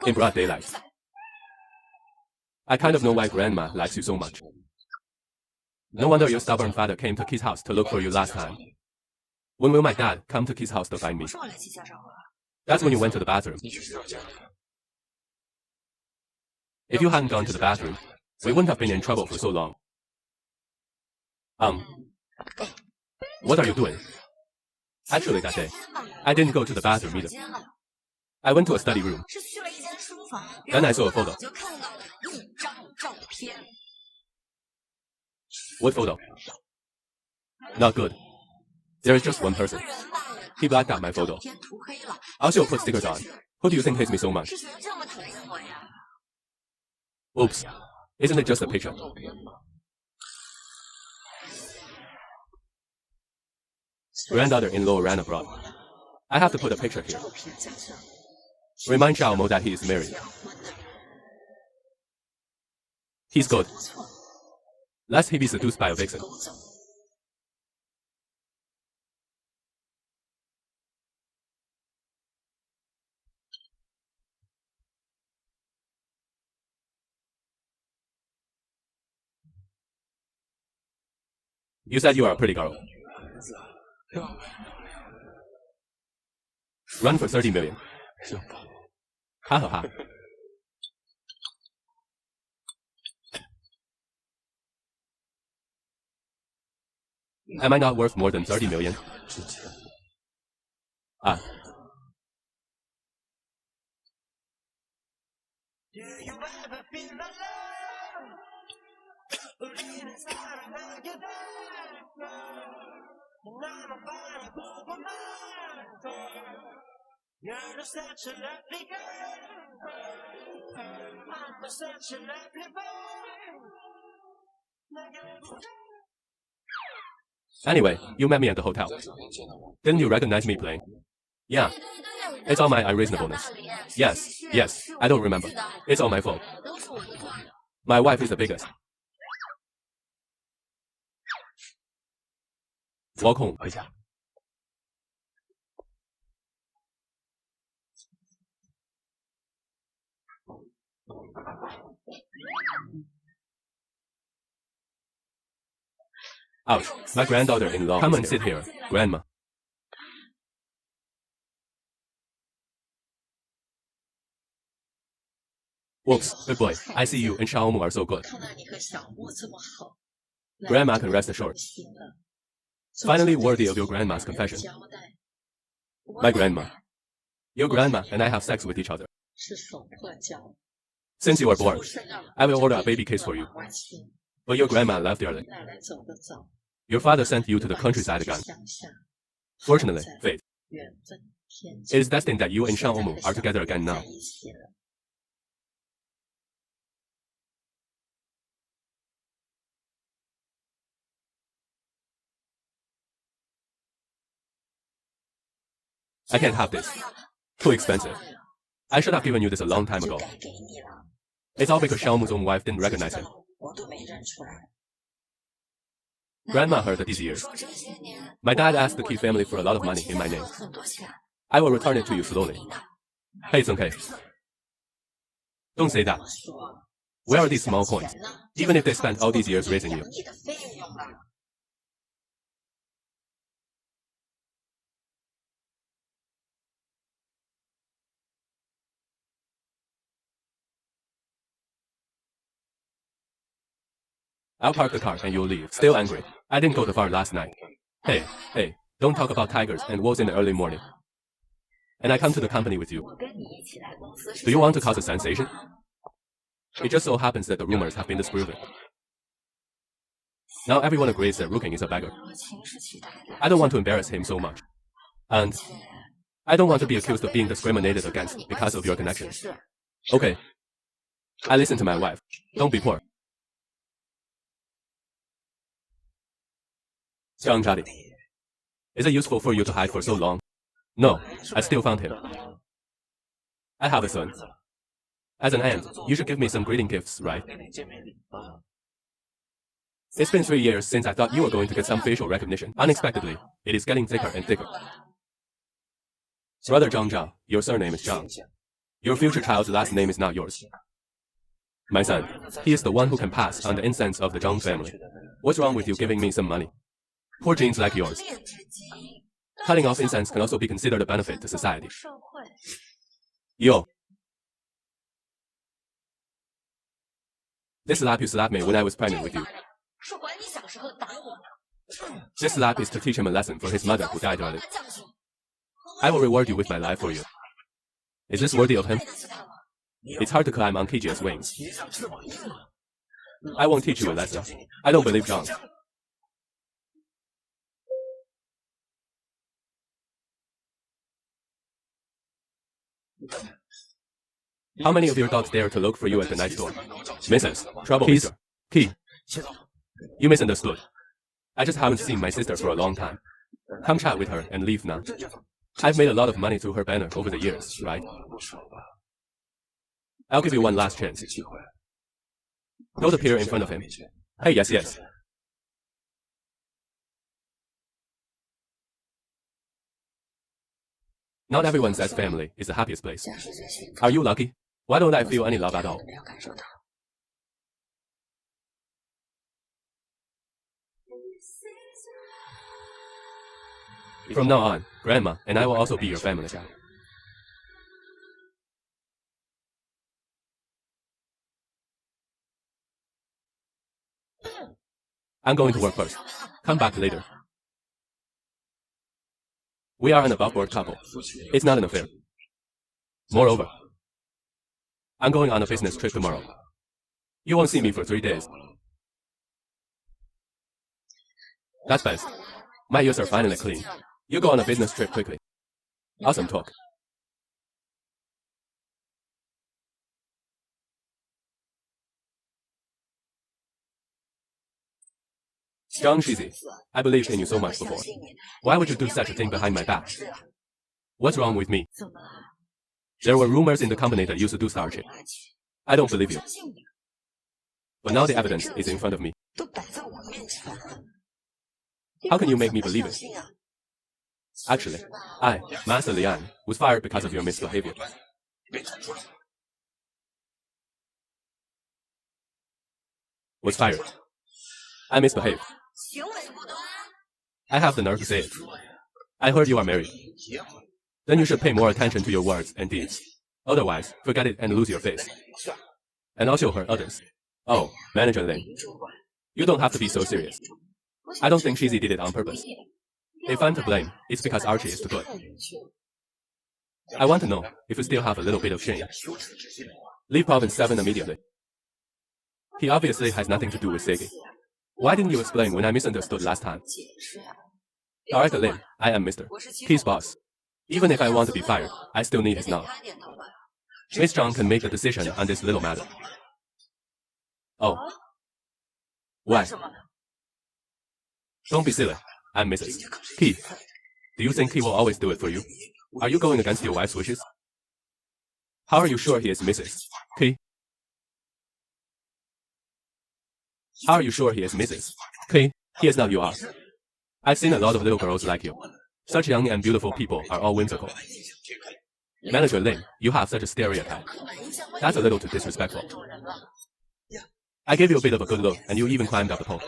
In broad daylight. I kind of know why Grandma likes you so much. No wonder your stubborn father came to Key's house to look for you last time. When will my dad come to Key's house to find me? That's when you went to the bathroom. If you hadn't gone to the bathroom, we wouldn't have been in trouble for so long. What are you doing? Actually, that day, I didn't go to the bathroom either. I went to a study room. Then I saw a photo. What photo? Not good. There is just one person. He blacked out my photo. I'll still put stickers on. Who do you think hates me so much? Oops. Isn't it just a picture? Granddaughter-in-law ran abroad. I have to put a picture here. Remind Xiaomo that he is married. He's good. Lest he be seduced by a vixen. You said you are a pretty girl. Run for 30 million. Ha ha ha. Am I not worth more than 30 million? Ah. Anyway, you met me at the hotel. Didn't you recognize me playing? Yeah. It's all my unreasonableness. Yes, yes, I don't remember. It's all my fault. My wife is the biggest. Walk home. 回家。 Ouch, my granddaughter-in-law. Come and sit here, Grandma. Whoops, good boy. I see you and Xiaomu are so good. 看到你和小木这么好， Grandma can rest assured. 行了。 Finally worthy of your grandma's confession. 交代 My grandma. Your grandma and I have sex with each other. 是手破交， Since you were born, 出生让 I will order a baby case for you. 娃亲， But your grandma left early. 奶奶走得早， Your father sent you to the countryside again. 乡下， Fortunately, fate. 缘分天 It is destined that you and Xiaomu are together again now. 在一起了。 I can't have this. Too expensive. I should have given you this a long time 就 ago. 该给你了， It's all because Xiaomu's own wife didn't recognize him. 我都没认出来。 Grandma heard these years. 说这些年， My dad asked the Key family for a lot of money in my name. 很多钱， I will return it to you slowly. Hey, Sung K. Don't say that. 我说 Where are these small coins? 钱呢？ Even if they spent all these years raising you. 养你的费用了。 I'll park the car and you'll leave. Still angry. I didn't go to far last night. Hey, don't talk about tigers and wolves in the early morning. And I come to the company with you. 我跟你一起来公司是 Do you want to cause a sensation? It just so happens that the rumors have been disproven. Now everyone agrees that Ruking is a beggar. 我情是期待的， I don't want to embarrass him so much. And 且 I don't want to be accused of being discriminated against because of your connection. 是 Okay. I listen to my wife. Don't be poor. Young Charlie. Is it useful for you to hide for so long? No, I still found him. I have a son. As an aunt, you should give me some greeting gifts, right? 给你见面礼啊。 It's been 3 years since I thought you were going to get some facial recognition. Unexpectedly, it is getting thicker and thicker. Brother Zhang Zhao, your surname is Zhang. Your future child's last name is not yours. My son, he is the one who can pass on the incense of the Zhang family. What's wrong with you giving me some money? Poor genes like yours. 炼制基因， Cutting off incense can also be considered a benefit to society. 社会 Yo. This slap you slapped me when I was pregnant with you. 是管你小时候打我呢。 This slap is to teach him a lesson for his mother who died early. 他教训， I will reward you with my life for you. Is this worthy of him? 配得起他吗？ It's hard to climb on TG's wings. 骑上翅膀硬了。 I won't teach you a lesson. I don't believe Zhang. How many of your dogs dare to look for you at the night store? Mrs. Troublemaker. Key. 切到。 You misunderstood. I just haven't seen my sister for a long time. Come chat with her and leave now. 这就走。 I've made a lot of money through her banner over the years, right? 不少吧？ I'll give you one last chance. 这机会。 Don't appear in front of him. Hey, yes, yes. Not everyone says family is the happiest place. 家是最幸福 Are you lucky? Why don't I feel any love at all? 没有感受到。 From now on, Grandma and I will also be your family. I'm going to work first. Come back later. We are an above-board couple. It's not an affair. Moreover, I'm going on a business trip tomorrow. You won't see me for 3 days. That's best. My ears are finally clean. You go on a business trip quickly. Awesome talk. Zhang Shizi, I believed in you so much before. Why would you do such a thing behind my back? What's wrong with me? There were rumors in the company that you seduced Archie. I don't believe you. But now the evidence is in front of me. How can you make me believe it? Actually, I, Master Lian, was fired because of your misbehavior. Was fired. I misbehaved. I have the nerve to say it. I heard you are married. Then you should pay more attention to your words and deeds. Otherwise, forget it and lose your face. And I'll show her others. Oh, Manager Lin. You don't have to be so serious. I don't think Shizi did it on purpose. If I'm to blame, it's because Archie is too good. I want to know if you still have a little bit of shame. Leave Province 7 immediately. He obviously has nothing to do with Seiki. Why didn't you explain when I misunderstood last time? Director Lin, I am Mr. Key's boss. Even if I want to be fired, I still need his nod. Miss Zhang can make the decision on this little matter. Oh. Why? Don't be silly. I'm Mrs. Key. Do you think he will always do it for you? Are you going against your wife's wishes? How are you sure he is Mrs. Key? How are you sure he is Mrs. Key? He is not, you are. I've seen a lot of little girls like you. Such young and beautiful people are all whimsical. Manager Lin, you have such a stereotype. That's a little too disrespectful. I gave you a bit of a good look, and you even climbed up the pole.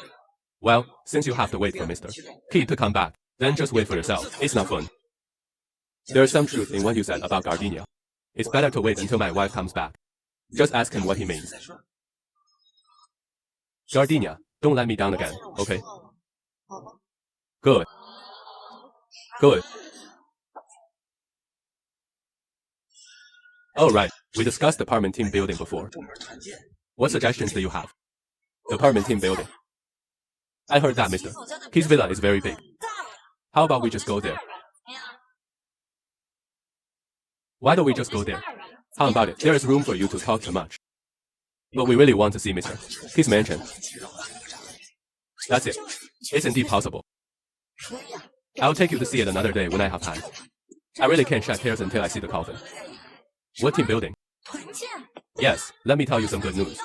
Well, since you have to wait for Mr. Key to come back, then just wait for yourself. It's not fun. There's some truth in what you said about Gardenia. It's better to wait until my wife comes back. Just ask him what he means. Gardenia, don't let me down again, okay? Good. Good. Oh right, we discussed department team building before. What suggestions do you have? Department team building. I heard that, Mr. Key's villa is very big. How about we just go there? Why don't we just go there? How about it? There is room for you to talk too much. But we really want to see Mr. Key's mansion. That's it. It's indeed possible. I'll take you to see it another day when I have time. I really can't shed tears until I see the coffin. What team building? Yes, let me tell you some good news.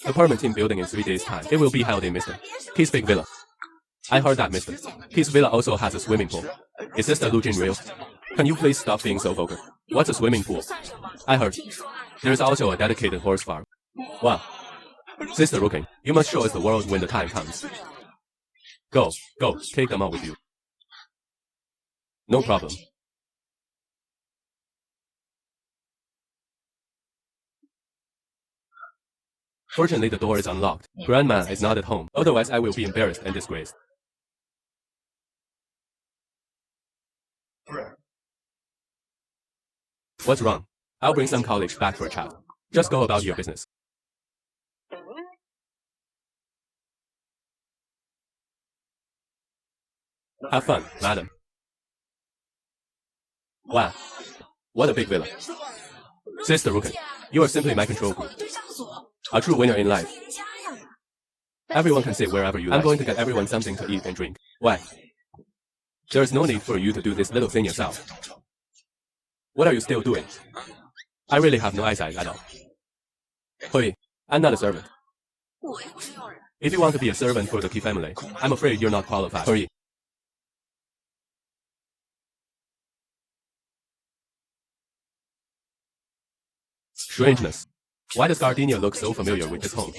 Department team building in 3 days' time. It will be held in Mr. Key's big villa. I heard that Mr. Key's villa also has a swimming pool. Is this the Lujin real? Can you please stop being so vulgar? What's a swimming pool? I heard. There's also a dedicated horse farm. Wow. Sister Rukin, you must show us the world when the time comes. Go, take them all with you. No problem. Fortunately, the door is unlocked. Grandma is not at home, otherwise I will be embarrassed and disgraced. What's wrong? I'll bring some colleagues back for a chat. Just go about your business. Have fun, madam. Wow. What a big villa. Sister Rukin, you are simply my control group. A true winner in life. Everyone can sit wherever you like. I'm going to get everyone something to eat and drink. Why? There's no need for you to do this little thing yourself. What are you still doing? I really have no eyesight at all. Hui, I'm not a servant. If you want to be a servant for the Key family, I'm afraid you're not qualified. Hui. Strangeness. Why does Gardenia look so familiar with this home?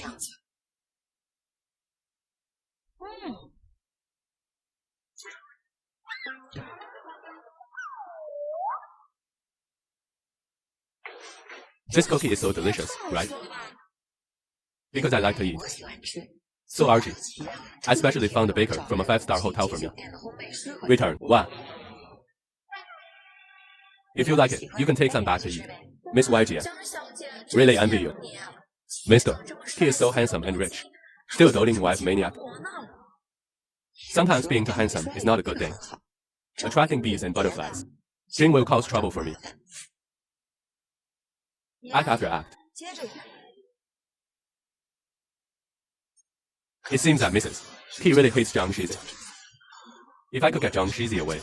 This cookie is so delicious, right? Because I like to eat. So Archie, I specially found a baker from a 5-star hotel for me. Return. Wow. If you like it, you can take some back to eat. Miss YG, Really envy you. Mister, he is so handsome and rich. Still doting wife maniac. Sometimes being too handsome is not a good thing. Attracting bees and butterflies. Jing will cause trouble for me. Act after act. It seems that Mrs. P really hates Zhang Shizi. If I could get Zhang Shizi away.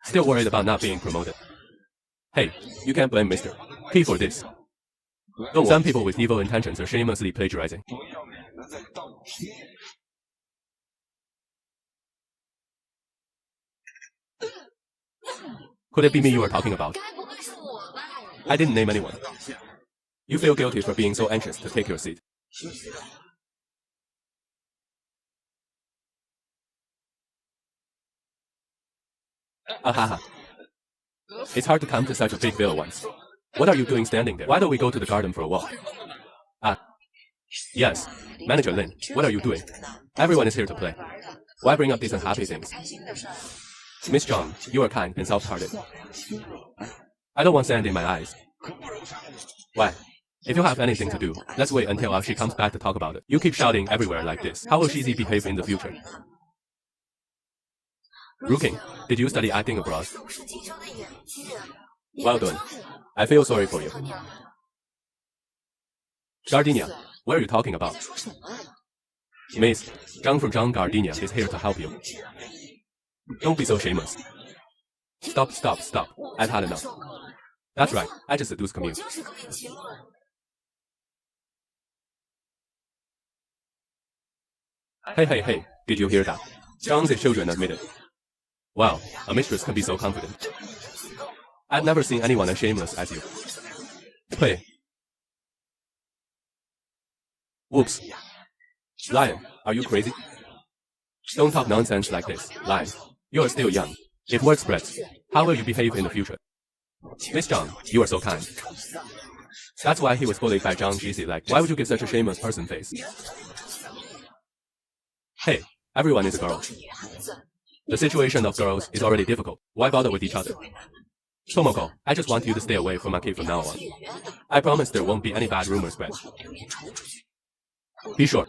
Still worried about not being promoted. Hey, you can't blame Mr. P for this. Some people with evil intentions are shamelessly plagiarizing. Could it be me you are talking about? I didn't name anyone. You feel guilty for being so anxious to take your seat. Ahaha. It's hard to come to such a big bill once. What are you doing standing there? Why don't we go to the garden for a walk? Yes. Manager Lin, what are you doing? Everyone is here to play. Why bring up these unhappy things? Miss Zhang, you are kind and soft-hearted. I don't want sand in my eyes. Why? If you have anything to do, let's wait until she comes back to talk about it. You keep shouting everywhere like this. How will Shizi behave in the future? Ruking, did you study acting abroad? Well done. I feel sorry for you. Gardenia, what are you talking about? Miss, Zhang from Zhang Gardenia is here to help you. Don't be so shameless. Stop. I've had enough. That's right, I just seduced Camille. Hey, did you hear that? Zhang's children admitted. Wow, a mistress can be so confident. I've never seen anyone as shameless as you. Play. Whoops. Lion, are you crazy? Don't talk nonsense like this, Lion. You're still young. If word spreads, how will you behave in the future? Miss Zhang, you are so kind. That's why he was bullied by Zhang Shizi. Like, why would you give such a shameless person face? Hey, everyone is a girl. The situation of girls is already difficult. Why bother with each other? Tomoko, I just want you to stay away from Maki from now on. I promise there won't be any bad rumors spread. Be sure.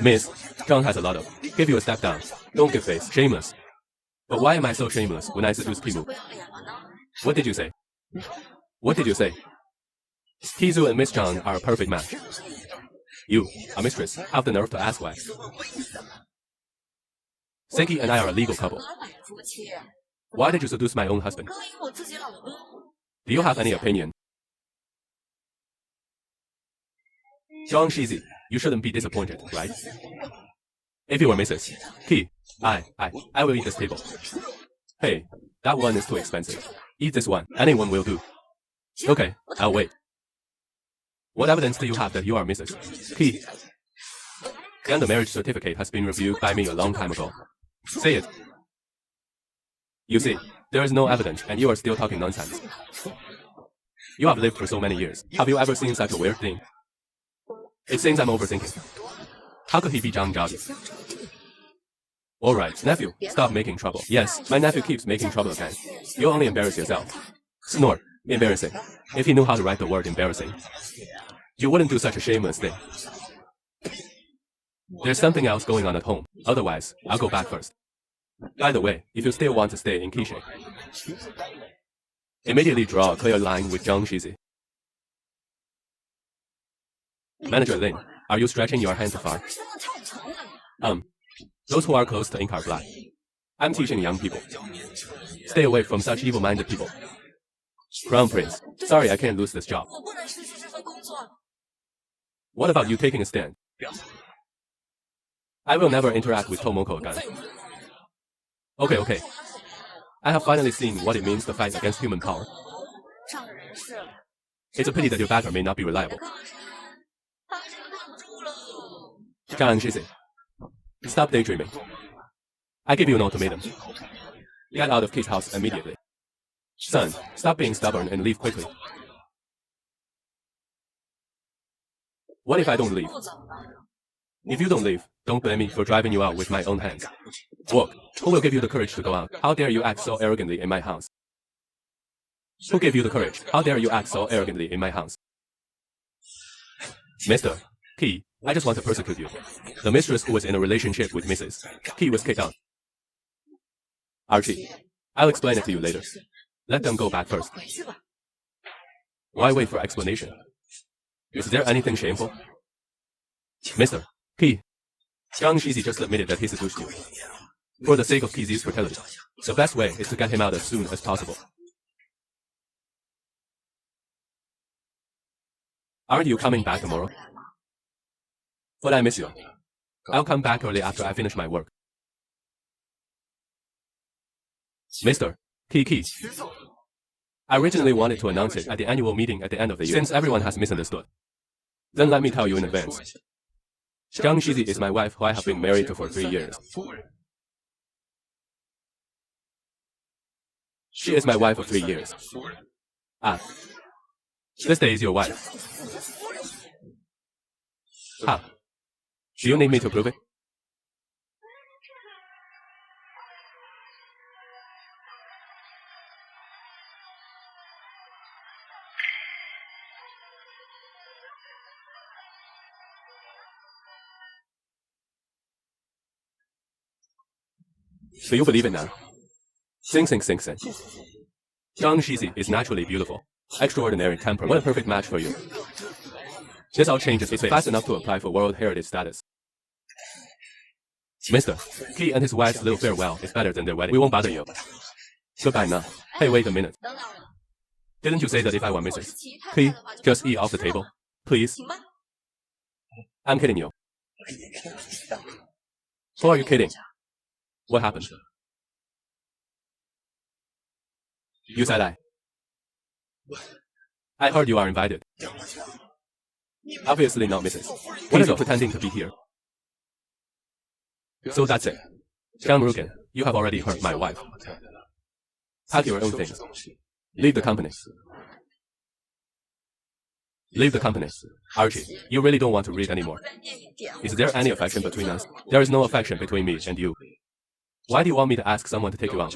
Miss, Zhang has a lot of. Give you a step down. Don't give face. Shameless. But why am I so shameless when I seduce Pimu? What did you say? What did you say? Tizu and Miss Zhang are a perfect match. You, a mistress, have the nerve to ask why. Seki and I are a legal couple. Why did you seduce my own husband? Do you have any opinion? Zhang Shizi, you shouldn't be disappointed, right? If you were Mrs. P, I will eat this table. Hey, that one is too expensive. Eat this one, anyone will do. Okay, I'll wait. What evidence do you have that you are Mrs. P? And the marriage certificate has been reviewed by me a long time ago. Say it. You see, there is no evidence and you are still talking nonsense. You have lived for so many years. Have you ever seen such a weird thing? It seems I'm overthinking. How could he be Zhang Zhaoji? Alright, nephew, stop making trouble. Yes, my nephew keeps making trouble again. You only embarrass yourself. Snore. Embarrassing. If he knew how to write the word embarrassing, you wouldn't do such a shameless thing. There's something else going on at home. Otherwise, I'll go back first. By the way, if you still want to stay in Kishe, immediately draw a clear line with Zhang Shizi. Manager Lin, are you stretching your hand too far? Those who are close to ink are black. I'm teaching young people. Stay away from such evil-minded people. Crown Prince, sorry I can't lose this job. What about you taking a stand? I will never interact with Tomoko again. Okay. I have finally seen what it means to fight against human power. It's a pity that your backer may not be reliable. Zhang Shizi, stop daydreaming. I give you an ultimatum. Get out of Kid's house immediately. Son, stop being stubborn and leave quickly. What if I don't leave? If you don't leave, don't blame me for driving you out with my own hands. Walk. Who will give you the courage to go out? How dare you act so arrogantly in my house? Who gave you the courage? How dare you act so arrogantly in my house? Mr. Key, I just want to persecute you. The mistress who was in a relationship with Mrs. Key was kicked out. Archie, I'll explain it to you later. Let them go back first. 回去吧。 Why wait for explanation? Is there anything shameful? Mr. Key, Zhang Shizi just admitted that he seduced you. For the sake of Kizi's fertility, the best way is to get him out as soon as possible. Aren't you coming back tomorrow? But I miss you. I'll come back early after I finish my work. Mr. Key. I originally wanted to announce it at the annual meeting at the end of the year, since everyone has misunderstood. Then let me tell you in advance. Zhang Shizi is my wife who I have been married to for 3 years. She is my wife of 3 years. Ah. This day is your wife. Ha. Do you need me to prove it? Do you believe it now? Sing. Zhang Shizi is naturally beautiful. Extraordinary temper. What a perfect match for you. This all changes his face fast enough to apply for World Heritage status. Mr. Key and his wife's little farewell is better than their wedding. We won't bother you. Goodbye now. Hey, wait a minute. 等等， Didn't you say that if I were Mrs. 其他 Key, 的话就 just eat off the table? Please? 行吧。 I'm kidding you. Who are you kidding? What happened? You said I heard you are invited. Obviously not Mrs. What are you pretending to be here? So that's it. Zhang Murugan, you have already hurt my wife. Pack your own things. Leave the company. Leave the company. Archie, you really don't want to read anymore. 再念一点。 Is there any affection between us? There is no affection between me and you. Why do you want me to ask someone to take you out?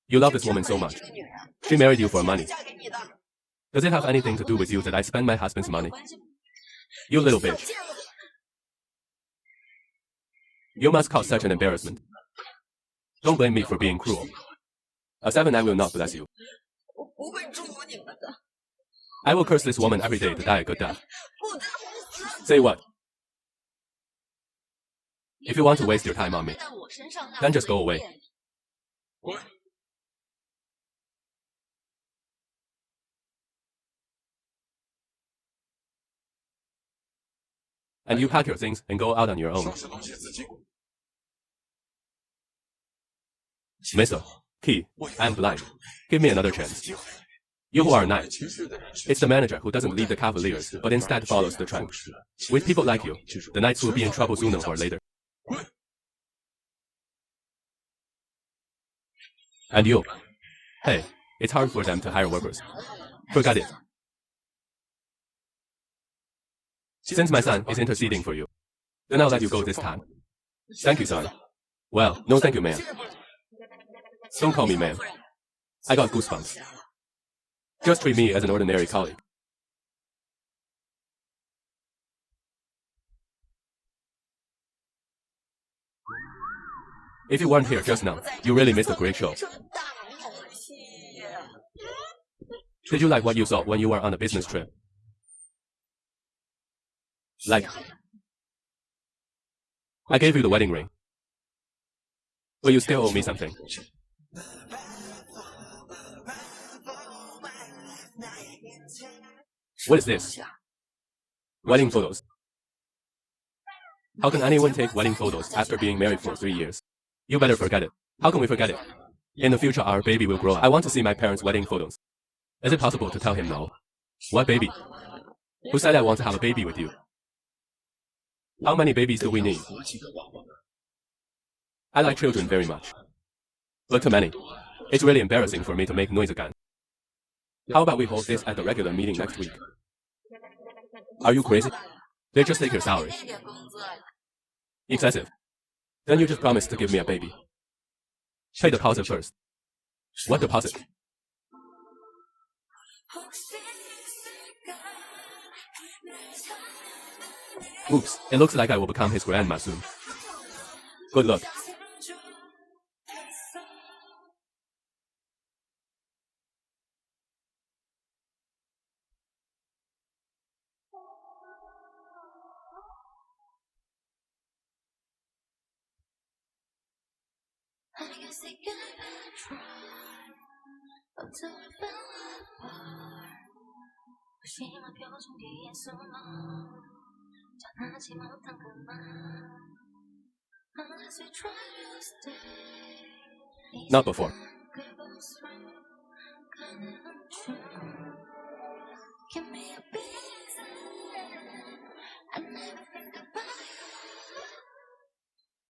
You love this woman so much. 这个女人 She married you for money. 嫁给你的， Does it have anything to do with you that I spend my husband's money? 关系吗？ You little 要 bitch. 见了 You must cause such an embarrassment. Don't blame me for being cruel. A 7 I will not bless you. 我不会祝福你们的， I will curse this woman every day to die a good death. 不得好死。 Say what? If you want to waste your time on me, 在我身上，那 then 我 just go 会 away. 变 And you pack your things and go out on your own. Mr. Key, I'm blind. Give me another chance. You who are knight. It's the manager who doesn't lead the cavaliers, but instead follows the trend. With people like you, the knights will be in trouble sooner or later. And you. Hey, it's hard for them to hire workers. Forget it. Since my son is interceding for you, then I'll let you go this time. Thank you, son. Well, no thank you, ma'am. Don't call me ma'am. I got goosebumps. Just treat me as an ordinary colleague. If you weren't here just now, you really missed a great show. 这么大好戏。 Did you like what you saw when you were on a business trip? Like, I gave you the wedding ring, but you still owe me something. What is this? Wedding photos. How can anyone take wedding photos after being married for 3 years? You better forget it. How can we forget it? In the future, our baby will grow up. I want to see my parents' wedding photos. Is it possible to tell him no? What baby? Who said I want to have a baby with you? How many babies do we need? I like children very much. But too many. It's really embarrassing for me to make noise again. How about we hold this at the regular meeting next week? Are you crazy? They just take your salary. 这点工资， Excessive. Then you just promise to give me a baby. Pay deposit first. What deposit? Oops, it looks like I will become his grandma soon. Good luck. I guess I gotta try until we fell apart. 무심한 표정 뒤에 숨어 전하지 못한 그 말. Unless we try to stay. Not before. Give me a piece of